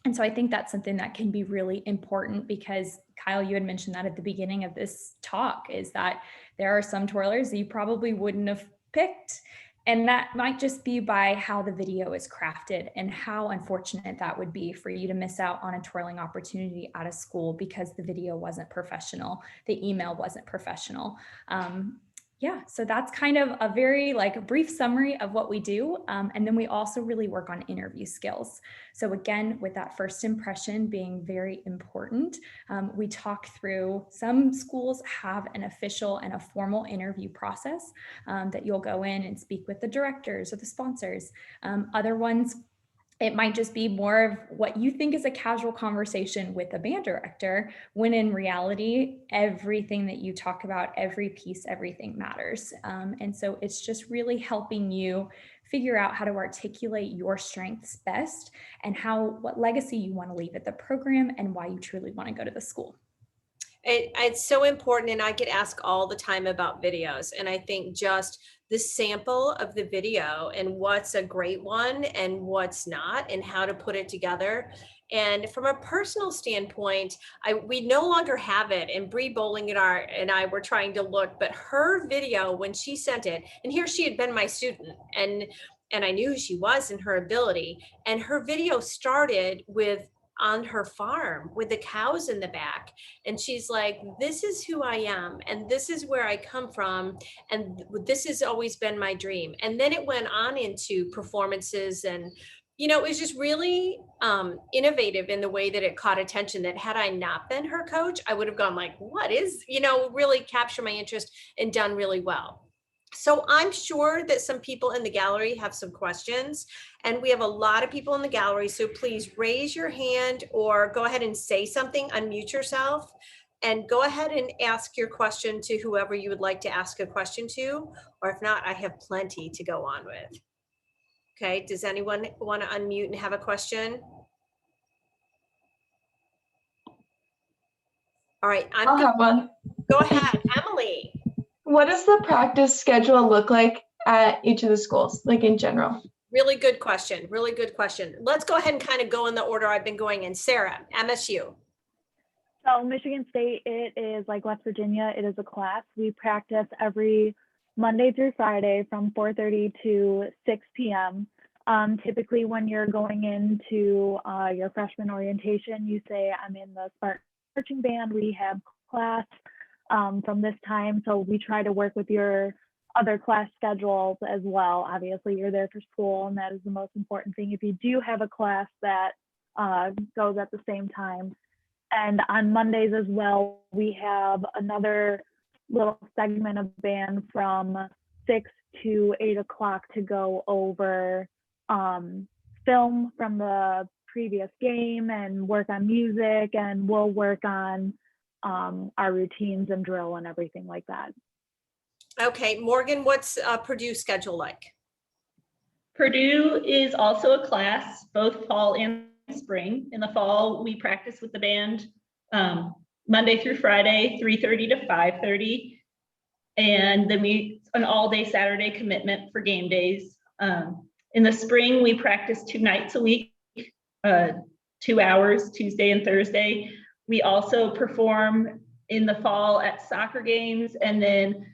And so I think that's something that can be really important, because Kyle, you had mentioned that at the beginning of this talk, is that there are some twirlers that you probably wouldn't have picked. And that might just be by how the video is crafted, and how unfortunate that would be for you to miss out on a twirling opportunity out of school because the video wasn't professional, the email wasn't professional. Yeah, so that's kind of a very like brief summary of what we do. And then we also really work on interview skills. So again, with that first impression being very important, we talk through, some schools have an official and a formal interview process that you'll go in and speak with the directors or the sponsors. Other ones, it might just be more of what you think is a casual conversation with a band director, when in reality, everything that you talk about, every piece, everything matters. And so it's just really helping you figure out how to articulate your strengths best and what legacy you want to leave at the program and why you truly want to go to the school. It's so important, and I get asked all the time about videos, and I think just the sample of the video and what's a great one and what's not, and how to put it together. And from a personal standpoint, we no longer have it, and Bree Bowling and I were trying to look, but her video, when she sent it, and here she had been my student, and I knew who she was and her ability, and her video started with on her farm with the cows in the back. And she's like, this is who I am, and this is where I come from, and this has always been my dream. And then it went on into performances, and it was just really innovative in the way that it caught attention, that had I not been her coach, I would have gone like, what is, really captured my interest and done really well. So I'm sure that some people in the gallery have some questions, and we have a lot of people in the gallery. So please raise your hand or go ahead and say something, unmute yourself, and go ahead and ask your question to whoever you would like to ask a question to, or if not, I have plenty to go on with. Okay, does anyone want to unmute and have a question? All right, I'll have one. Go ahead, Emily. What does the practice schedule look like at each of the schools, like in general? Really good question. Really good question. Let's go ahead and kind of go in the order I've been going in. Sarah, MSU. So Michigan State, it is like West Virginia. It is a class. We practice every Monday through Friday from 4:30 to 6 p.m. Typically, when you're going into your freshman orientation, you say, I'm in the Spartan marching band. We have class from this time. So we try to work with your other class schedules as well. Obviously, you're there for school, and that is the most important thing. If you do have a class that goes at the same time. And on Mondays as well, we have another little segment of band from 6 to 8 o'clock to go over film from the previous game and work on music, and we'll work on our routines and drill and everything like that. Okay, Morgan, what's Purdue schedule like? Purdue is also a class, both fall and spring. In the fall, we practice with the band Monday through Friday, 3:30 to 5:30. And then an all-day Saturday commitment for game days. In the spring, we practice 2 nights a week, 2 hours, Tuesday and Thursday. We also perform in the fall at soccer games and then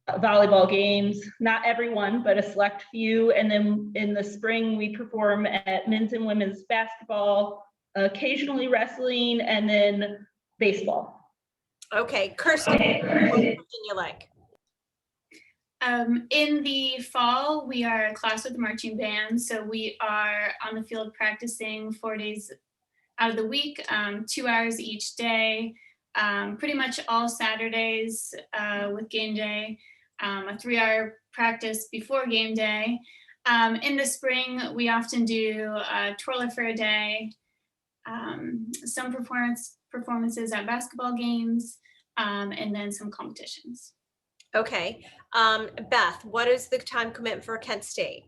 volleyball games, not everyone, but a select few. And then in the spring, we perform at men's and women's basketball, occasionally wrestling, and then baseball. Okay, Kirsten, what do you like? In the fall, we are a class with the marching band. So we are on the field practicing 4 days out of the week, 2 hours each day, pretty much all Saturdays with game day, a 3-hour practice before game day. In the spring, we often do a twirler for a day, some performances at basketball games, and then some competitions. Okay, Beth, what is the time commitment for Kent State?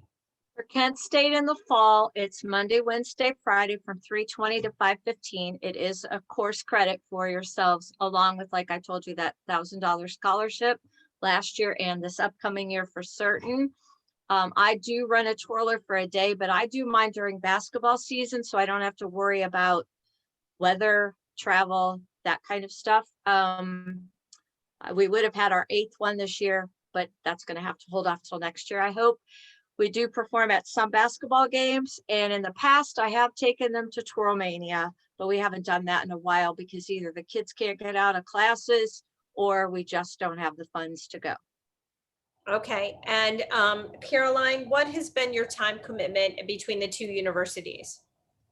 For Kent State in the fall, it's Monday, Wednesday, Friday from 3:20 to 5:15. It is a course credit for yourselves, along with, like I told you, that $1,000 scholarship last year and this upcoming year for certain. I do run a twirler for a day, but I do mine during basketball season, so I don't have to worry about weather, travel, that kind of stuff. We would have had our 8th one this year, but that's going to have to hold off till next year, I hope. We do perform at some basketball games, and in the past I have taken them to Twirlmania, but we haven't done that in a while because either the kids can't get out of classes or we just don't have the funds to go. Okay, and Caroline, what has been your time commitment between the two universities?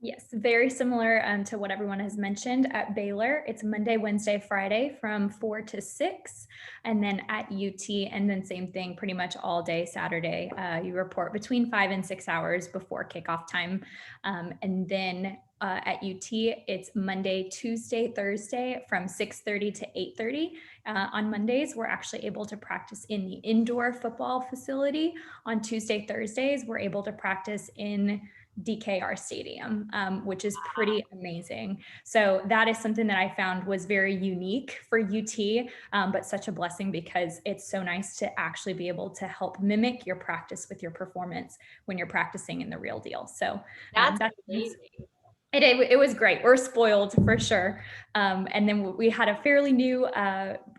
Yes, very similar to what everyone has mentioned. At Baylor, it's Monday, Wednesday, Friday from 4 to 6. And then at UT, and then same thing, pretty much all day Saturday. You report between 5 and 6 hours before kickoff time. And then at UT, it's Monday, Tuesday, Thursday from 6:30 to 8:30. On Mondays, we're actually able to practice in the indoor football facility. On Tuesday, Thursdays, we're able to practice in DKR Stadium, which is pretty amazing. So that is something that I found was very unique for UT, but such a blessing because it's so nice to actually be able to help mimic your practice with your performance when you're practicing in the real deal. So That's amazing. It was great. We're spoiled for sure. And then we had a fairly new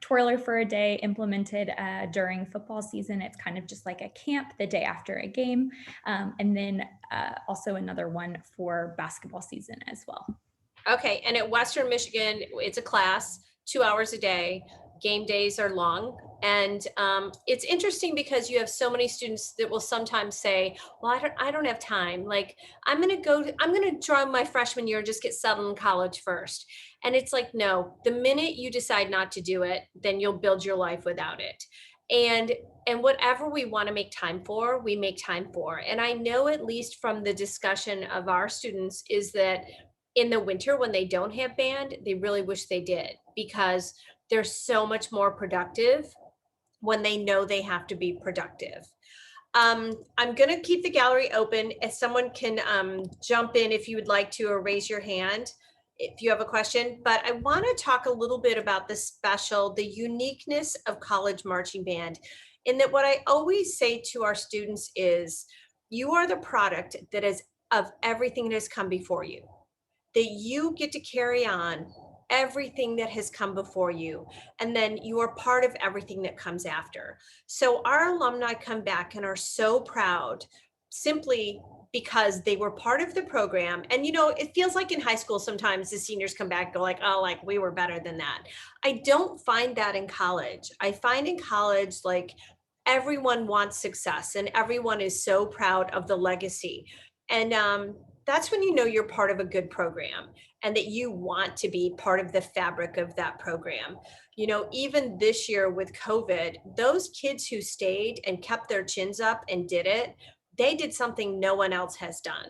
twirler for a day implemented during football season. It's kind of just like a camp the day after a game. And then also another one for basketball season as well. Okay, and at Western Michigan, it's a class, 2 hours a day. Game days are long. And it's interesting because you have so many students that will sometimes say, well, I don't have time. Like, I'm going to try my freshman year and just get settled in college first. And it's like, no, the minute you decide not to do it, then you'll build your life without it. And whatever we want to make time for, we make time for. And I know, at least from the discussion of our students, is that in the winter when they don't have band, they really wish they did, because they're so much more productive when they know they have to be productive. I'm going to keep the gallery open. If someone can jump in if you would like to, or raise your hand if you have a question. But I want to talk a little bit about the uniqueness of college marching band. In that, what I always say to our students is, you are the product that is of everything that has come before you, that you get to carry on everything that has come before you, and then you are part of everything that comes after. So our alumni come back and are so proud, simply because they were part of the program. And it feels like in high school sometimes the seniors come back and go like, oh, like we were better than that. I don't find that in college. I find in college, like, everyone wants success and everyone is so proud of the legacy. And that's when you know you're part of a good program and that you want to be part of the fabric of that program. Even this year with COVID, those kids who stayed and kept their chins up and did it, they did something no one else has done.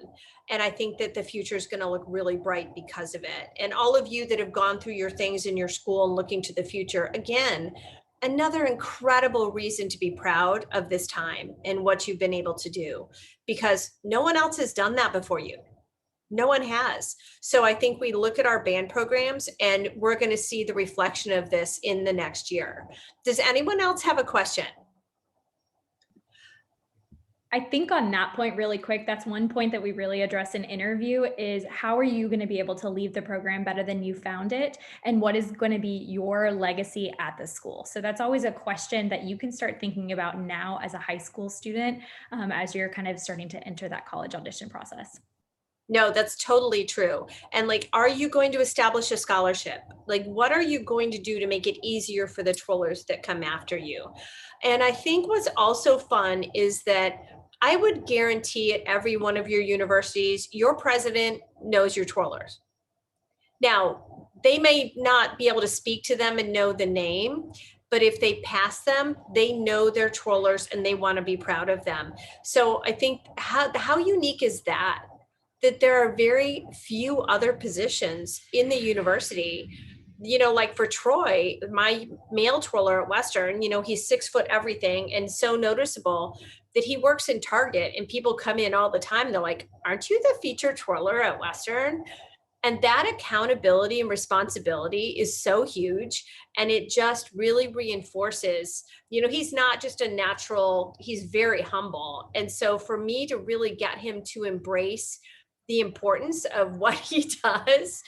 And I think that the future is going to look really bright because of it. And all of you that have gone through your things in your school and looking to the future, again, another incredible reason to be proud of this time and what you've been able to do, because no one else has done that before you. No one has. So I think we look at our band programs and we're going to see the reflection of this in the next year. Does anyone else have a question? I think on that point, really quick, that's one point that we really address in interview is, how are you going to be able to leave the program better than you found it? And what is going to be your legacy at the school? So that's always a question that you can start thinking about now as a high school student, as you're kind of starting to enter that college audition process. No, that's totally true. And like, are you going to establish a scholarship? Like, what are you going to do to make it easier for the twirlers that come after you? And I think what's also fun is that I would guarantee at every one of your universities, your president knows your twirlers. Now, they may not be able to speak to them and know the name, but if they pass them, they know their twirlers and they want to be proud of them. So I think how unique is that there are very few other positions in the university. Like for Troy, my male twirler at Western, he's 6 foot everything and so noticeable that he works in Target, and people come in all the time. They're like, aren't you the featured twirler at Western? And that accountability and responsibility is so huge. And it just really reinforces, he's not just a natural, he's very humble. And so for me to really get him to embrace the importance of what he does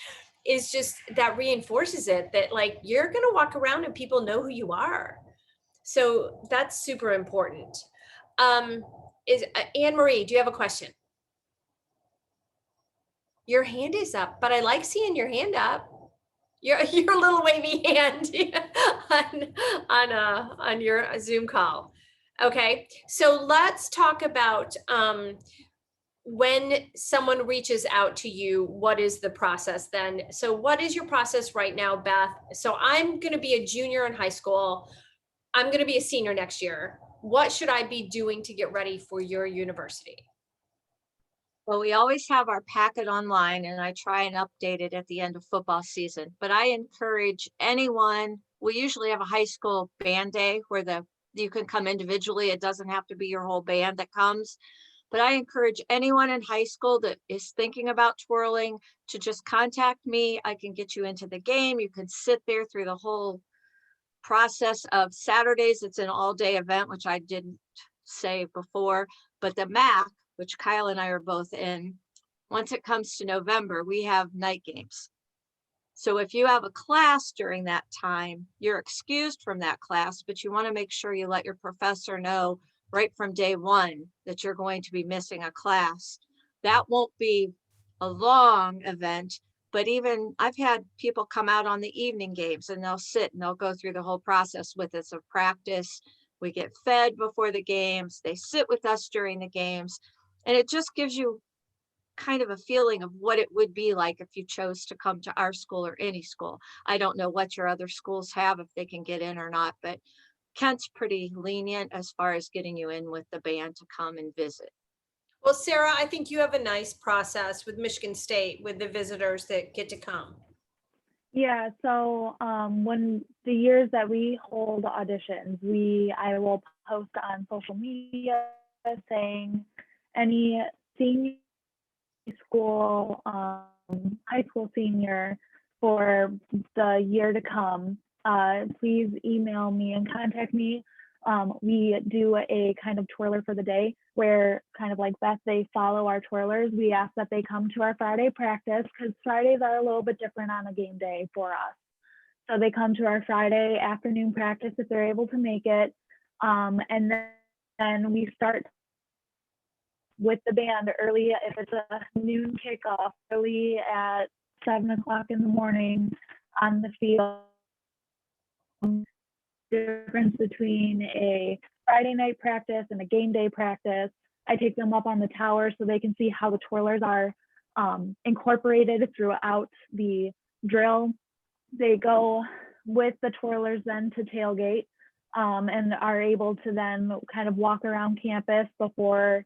is just, that reinforces it, that like, you're going to walk around and people know who you are. So that's super important. Is Anne Marie, do you have a question? Your hand is up, but I like seeing your hand up. Your little wavy hand on your Zoom call. Okay, so let's talk about when someone reaches out to you, what is the process then? So what is your process right now, Beth? So I'm going to be a junior in high school. I'm going to be a senior next year. What should I be doing to get ready for your university? Well, we always have our packet online and I try and update it at the end of football season, but I encourage anyone, we usually have a high school band day where you can come individually. It doesn't have to be your whole band that comes, but I encourage anyone in high school that is thinking about twirling to just contact me. I can get you into the game. You can sit there through the whole process of Saturdays. It's an all-day event, which I didn't say before, but the MAC, which Kyle and I are both in, once it comes to November, we have night games. So if you have a class during that time, you're excused from that class, but you want to make sure you let your professor know right from day one that you're going to be missing a class. That won't be a long event, but even I've had people come out on the evening games and they'll sit and they'll go through the whole process with us of practice. We get fed before the games. They sit with us during the games. And it just gives you kind of a feeling of what it would be like if you chose to come to our school or any school. I don't know what your other schools have, if they can get in or not, but Kent's pretty lenient as far as getting you in with the band to come and visit. Well, Sarah, I think you have a nice process with Michigan State with the visitors that get to come. Yeah, so when the years that we hold auditions, I will post on social media saying any senior school, high school senior for the year to come, please email me and contact me. We do a kind of twirler for the day where, kind of like Beth, they follow our twirlers. We ask that they come to our Friday practice because Fridays are a little bit different on a game day for us. So they come to our Friday afternoon practice if they're able to make it. And then we start with the band early. If it's a noon kickoff, early at 7 o'clock in the morning on the field. Difference between a Friday night practice and a game day practice. I take them up on the tower so they can see how the twirlers are incorporated throughout the drill. They go with the twirlers then to tailgate and are able to then kind of walk around campus before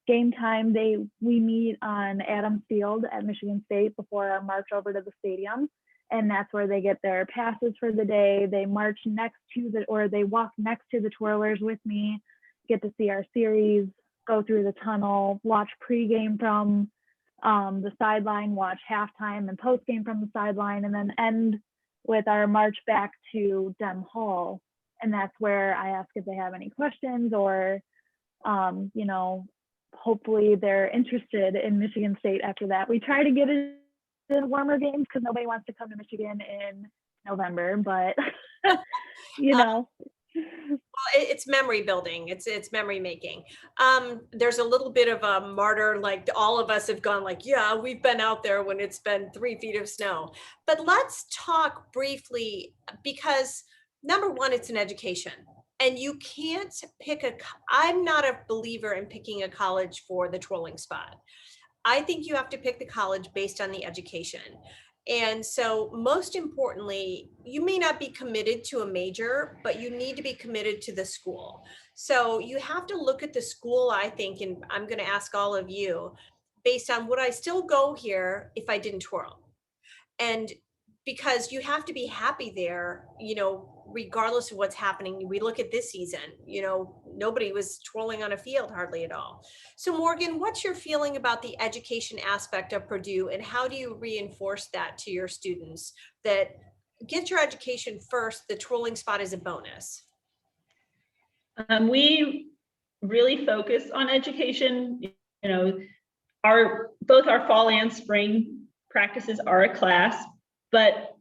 game time. We meet on Adams Field at Michigan State before our march over to the stadium. And that's where they get their passes for the day. They march they walk next to the twirlers with me, get to see our series, go through the tunnel, watch pregame from the sideline, watch halftime and postgame from the sideline, and then end with our march back to Dem Hall. And that's where I ask if they have any questions or, hopefully they're interested in Michigan State after that. We try to get it in warmer games because nobody wants to come to Michigan in November, but Well, it's memory building. It's memory making. There's a little bit of a martyr, like all of us have gone like, yeah, we've been out there when it's been 3 feet of snow. But let's talk briefly, because number one, it's an education. And you can't I'm not a believer in picking a college for the twirling spot. I think you have to pick the college based on the education. And so most importantly, you may not be committed to a major, but you need to be committed to the school. So you have to look at the school, I think, and I'm going to ask all of you, based on would I still go here if I didn't twirl? And because you have to be happy there, regardless of what's happening. We look at this season, nobody was twirling on a field hardly at all. So Morgan, what's your feeling about the education aspect of Purdue, and how do you reinforce that to your students that get your education first, the twirling spot is a bonus? We really focus on education. Both our fall and spring practices are a class, but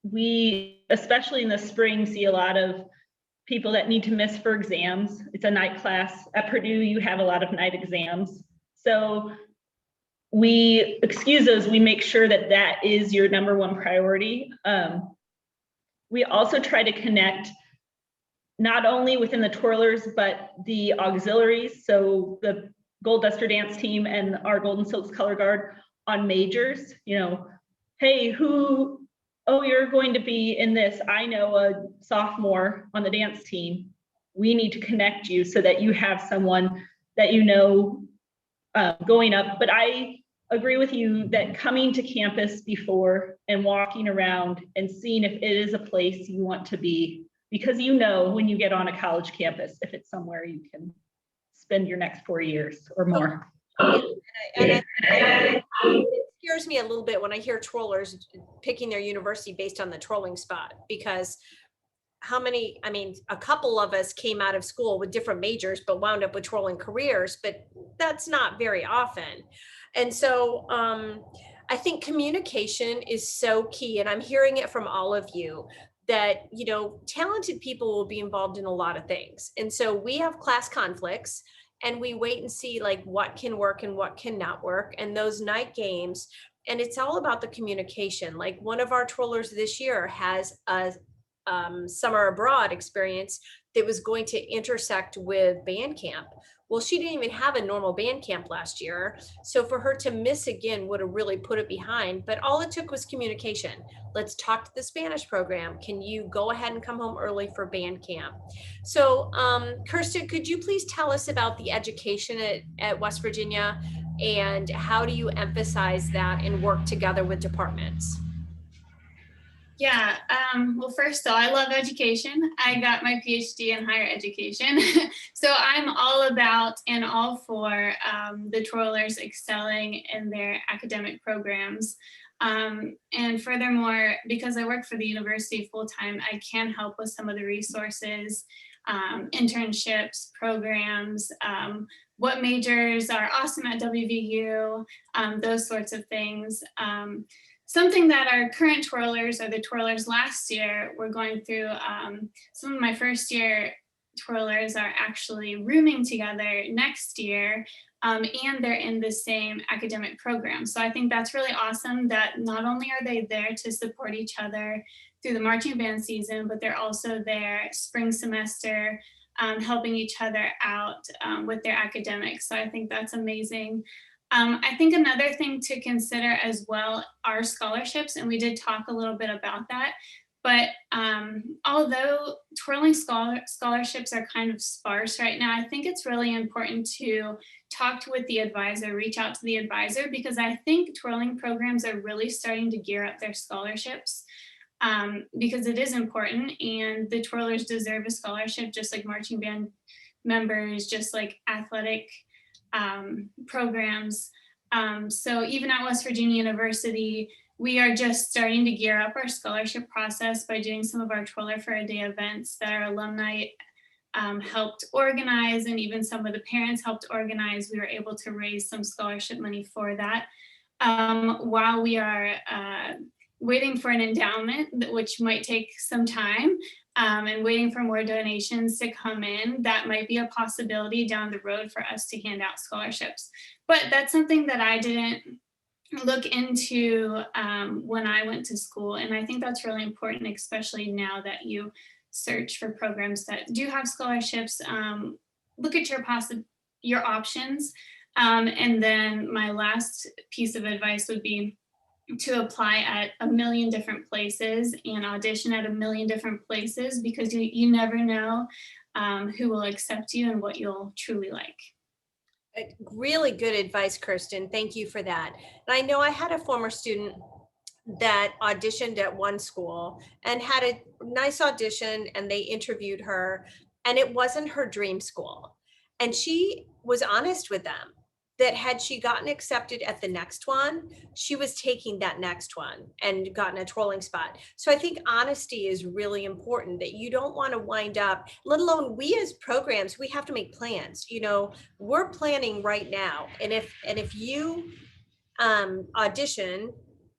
we, especially in the spring, see a lot of people that need to miss for exams. It's a night class. At Purdue, you have a lot of night exams. So we excuse those. We make sure that is your number one priority. We also try to connect not only within the twirlers, but the auxiliaries. So the Gold Duster dance team and our Golden Silks color guard on majors, you know, hey, oh, you're going to be in this. I know a sophomore on the dance team. We need to connect you so that you have someone that you know going up. But I agree with you that coming to campus before and walking around and seeing if it is a place you want to be, because you know when you get on a college campus, if it's somewhere you can spend your next 4 years or more. It scares me a little bit when I hear twirlers picking their university based on the twirling spot, because a couple of us came out of school with different majors, but wound up with twirling careers, but that's not very often. And so I think communication is so key. And I'm hearing it from all of you that, you know, talented people will be involved in a lot of things. And so we have class conflicts and we wait and see like what can work and what cannot work. And those night games, and it's all about the communication. Like one of our twirlers this year has a summer abroad experience that was going to intersect with band camp. Well, she didn't even have a normal band camp last year. So for her to miss again would have really put it behind, but all it took was communication. Let's talk to the Spanish program. Can you go ahead and come home early for band camp? So Kirsten, could you please tell us about the education at West Virginia and how do you emphasize that and work together with departments? Yeah, well, first though, I love education. I got my PhD in higher education. So I'm all about and all for the twirlers excelling in their academic programs. And furthermore, because I work for the university full-time, I can help with some of the resources, internships, programs, what majors are awesome at WVU, those sorts of things. Something that our current twirlers or the twirlers last year were going through, some of my first year twirlers are actually rooming together next year, and they're in the same academic program. So I think that's really awesome that not only are they there to support each other through the marching band season, but they're also there spring semester, helping each other out with their academics. So I think that's amazing. I think another thing to consider as well are scholarships, and we did talk a little bit about that. But although twirling scholarships are kind of sparse right now, I think it's really important to talk with the advisor, reach out to the advisor, because I think twirling programs are really starting to gear up their scholarships because it is important, and the twirlers deserve a scholarship just like marching band members, just like athletic programs. So even at West Virginia University, we are just starting to gear up our scholarship process by doing some of our Twirler for a Day events that our alumni helped organize, and even some of the parents helped organize. We were able to raise some scholarship money for that. While we are waiting for an endowment, which might take some time, and waiting for more donations to come in, that might be a possibility down the road for us to hand out scholarships. But that's something that I didn't look into when I went to school. And I think that's really important, especially now that you search for programs that do have scholarships. Look at your options. And then my last piece of advice would be to apply at a million different places and audition at a million different places, because you never know who will accept you and what you'll truly like. Really good advice, Kirsten. Thank you for that. And I know I had a former student that auditioned at one school and had a nice audition, and they interviewed her, and it wasn't her dream school. And she was honest with them that had she gotten accepted at the next one, she was taking that next one and gotten a twirling spot. So I think honesty is really important, that you don't want to wind up, let alone we as programs, we have to make plans. You know, we're planning right now. And if you audition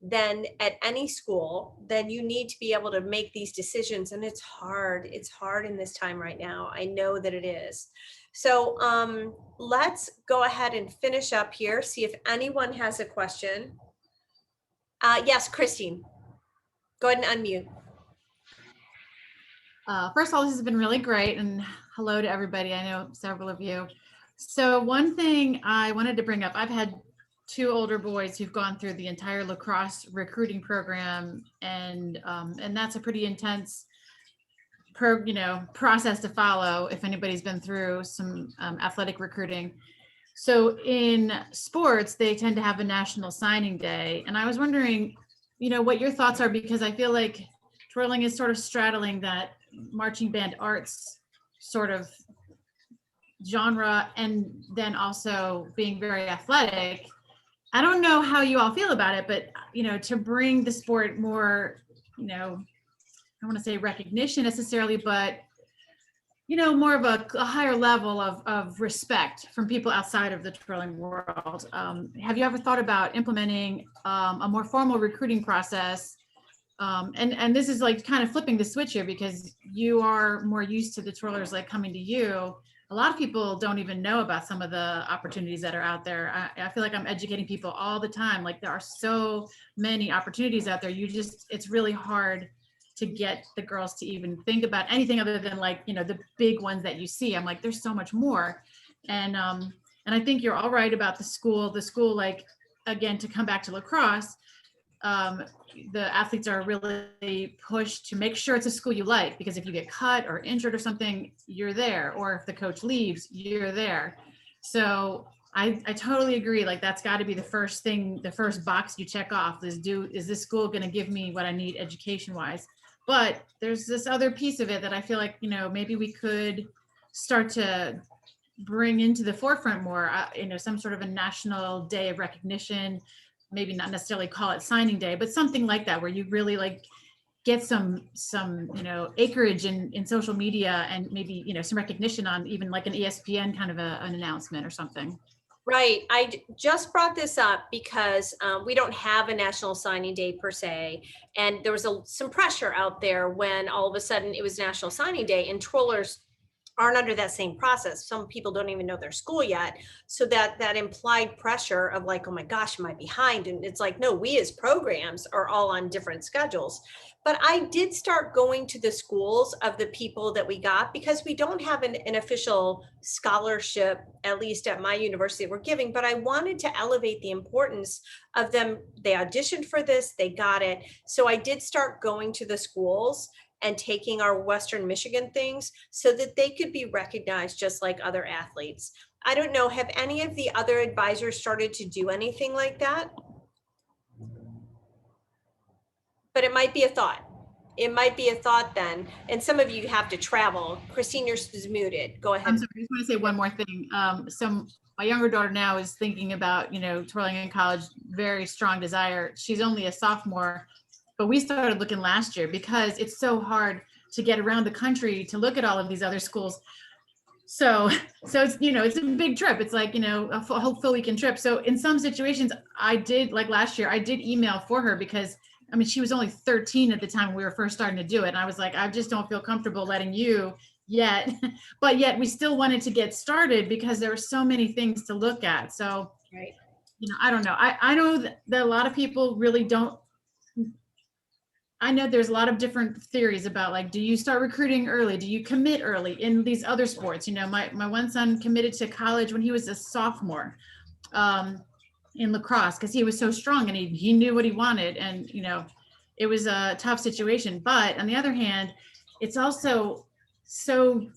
then at any school, then you need to be able to make these decisions. And it's hard. It's hard in this time right now. I know that it is. So let's go ahead and finish up here, see if anyone has a question. Yes, Christine, go ahead and unmute. First of all, this has been really great, and hello to everybody. I know several of you. So one thing I wanted to bring up, I've had 2 older boys who've gone through the entire lacrosse recruiting program, and that's a pretty intense process to follow if anybody's been through some athletic recruiting. So in sports, they tend to have a national signing day, and I was wondering, what your thoughts are, because I feel like twirling is sort of straddling that marching band arts sort of genre and then also being very athletic. I don't know how you all feel about it, but to bring the sport more, I don't want to say recognition necessarily, but more of a higher level of respect from people outside of the twirling world. Have you ever thought about implementing a more formal recruiting process? And this is like kind of flipping the switch here, because you are more used to the twirlers like coming to you. A lot of people don't even know about some of the opportunities that are out there. I feel like I'm educating people all the time. Like, there are so many opportunities out there. It's really hard to get the girls to even think about anything other than the big ones that you see. I'm like, there's so much more. And I think you're all right about the school, like, again, to come back to lacrosse, the athletes are really pushed to make sure it's a school you like, because if you get cut or injured or something, you're there. Or if the coach leaves, you're there. So I totally agree. Like, that's got to be the first thing, the first box you check off is this school going to give me what I need education wise? But there's this other piece of it that I feel like, maybe we could start to bring into the forefront more, some sort of a national day of recognition, maybe not necessarily call it signing day, but something like that, where you really get some acreage in social media, and maybe, some recognition on even like an ESPN kind of an announcement or something. Right. I just brought this up because we don't have a national signing day per se. And there was some pressure out there when all of a sudden it was National Signing Day, and twirlers aren't under that same process. Some people don't even know their school yet. So that implied pressure of like, oh my gosh, am I behind? And it's like, no, we as programs are all on different schedules. But I did start going to the schools of the people that we got, because we don't have an official scholarship, at least at my university, we're giving, but I wanted to elevate the importance of them. They auditioned for this, they got it. So I did start going to the schools and taking our Western Michigan things so that they could be recognized just like other athletes. I don't know, have any of the other advisors started to do anything like that? But it might be a thought. It might be a thought then. And some of you have to travel. Christine, you're muted. Go ahead. I'm sorry, I just want to say one more thing. So my younger daughter now is thinking about, twirling in college, very strong desire. She's only a sophomore, but we started looking last year because it's so hard to get around the country to look at all of these other schools. So it's, it's a big trip. It's like, a whole full weekend trip. So in some situations I did, like last year, I did email for her, because she was only 13 at the time when we were first starting to do it. And I was like, I just don't feel comfortable letting you yet, but yet we still wanted to get started because there were so many things to look at. So, right. I don't know. I know that a lot of people really don't. I know there's a lot of different theories about, like, do you start recruiting early? Do you commit early in these other sports? My one son committed to college when he was a sophomore in lacrosse, because he was so strong and he knew what he wanted. And, it was a tough situation. But on the other hand, it's also so,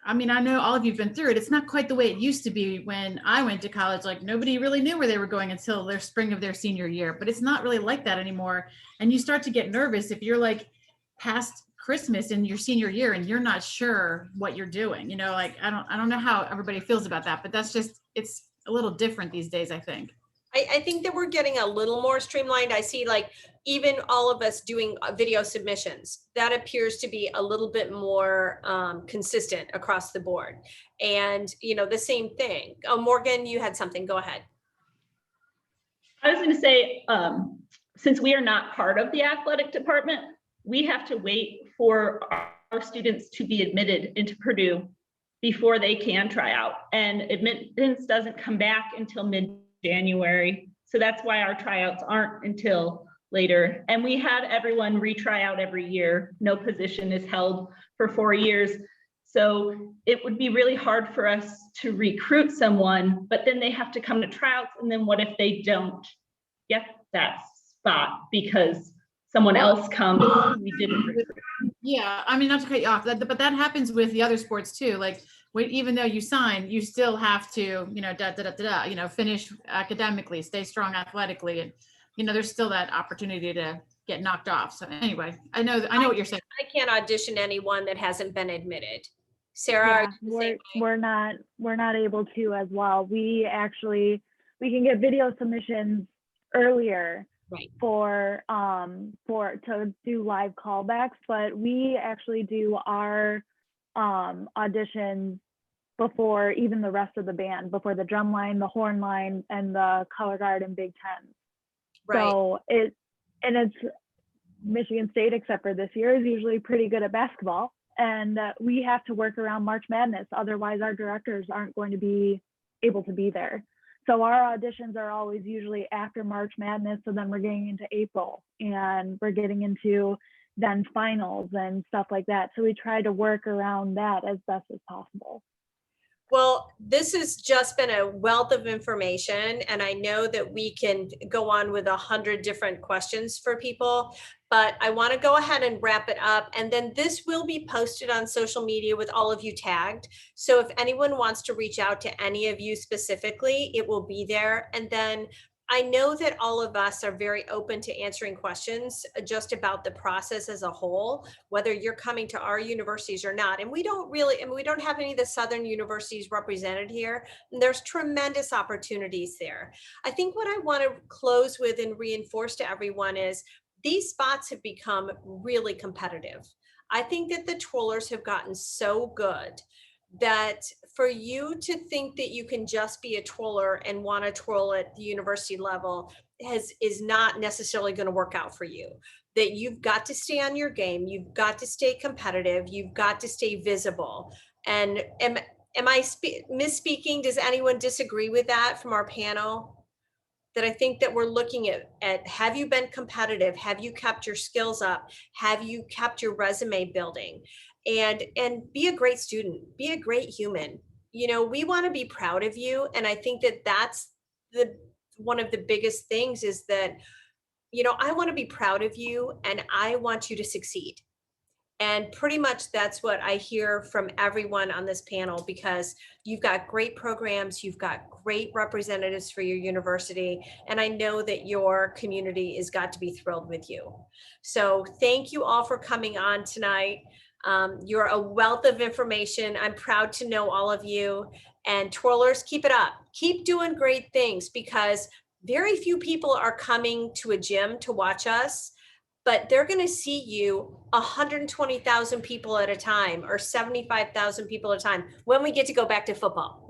I know all of you've been through it. It's not quite the way it used to be when I went to college. Like, nobody really knew where they were going until their spring of their senior year, but it's not really like that anymore. And you start to get nervous if you're like past Christmas in your senior year and you're not sure what you're doing, I don't know how everybody feels about that, but that's just, it's a little different these days, I think. I think that we're getting a little more streamlined. I see, like, even all of us doing video submissions, that appears to be a little bit more consistent across the board. And, the same thing. Oh, Morgan, you had something. Go ahead. I was going to say, since we are not part of the athletic department, we have to wait for our students to be admitted into Purdue before they can try out. And admittance doesn't come back until mid-January. So that's why our tryouts aren't until later. And we had everyone retry out every year. No position is held for 4 years. So it would be really hard for us to recruit someone, but then they have to come to tryouts. And then what if they don't get that spot because someone else comes who we didn't recruit? Yeah, I mean, not to cut you off, but that happens with the other sports too. Like, even though you sign, you still have to, finish academically, stay strong athletically, and there's still that opportunity to get knocked off. So anyway, I know what you're saying. I can't audition anyone that hasn't been admitted. Sarah, Yeah, we're not able to as well. We can get video submissions earlier, right, for to do live callbacks, but we actually do our auditions before even the rest of the band, before the drum line, the horn line, and the color guard and Big Ten. right. So it's Michigan State, except for this year, is usually pretty good at basketball, and we have to work around March Madness. Otherwise, our directors aren't going to be able to be there. So our auditions are always usually after March Madness. So then we're getting into April and we're getting into then finals and stuff like that. So we try to work around that as best as possible. Well, this has just been a wealth of information, and I know that we can go on with 100 different questions for people, but I want to go ahead and wrap it up. And then this will be posted on social media with all of you tagged. So if anyone wants to reach out to any of you specifically, it will be there. And then I know that all of us are very open to answering questions just about the process as a whole, whether you're coming to our universities or not. And we don't have any of the Southern universities represented here. And there's tremendous opportunities there. I think what I want to close with and reinforce to everyone is these spots have become really competitive. I think that the twirlers have gotten so good that for you to think that you can just be a twirler and want to twirl at the university level is not necessarily going to work out for you. That you've got to stay on your game, you've got to stay competitive, you've got to stay visible. And am I misspeaking? Does anyone disagree with that from our panel? That I think that we're looking at have you been competitive? Have you kept your skills up? Have you kept your resume building? And be a great student, be a great human. We want to be proud of you. And I think that that's one of the biggest things is that, I want to be proud of you and I want you to succeed. And pretty much that's what I hear from everyone on this panel, because you've got great programs, you've got great representatives for your university, and I know that your community has got to be thrilled with you. So thank you all for coming on tonight. You're a wealth of information. I'm proud to know all of you. And twirlers, keep it up. Keep doing great things, because very few people are coming to a gym to watch us, but they're going to see you 120,000 people at a time or 75,000 people at a time when we get to go back to football.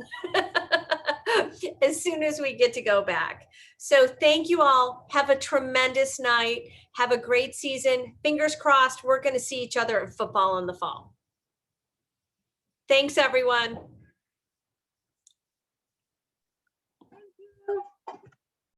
As soon as we get to go back. So thank you all. Have a tremendous night. Have a great season. Fingers crossed, we're going to see each other at football in the fall. Thanks, everyone.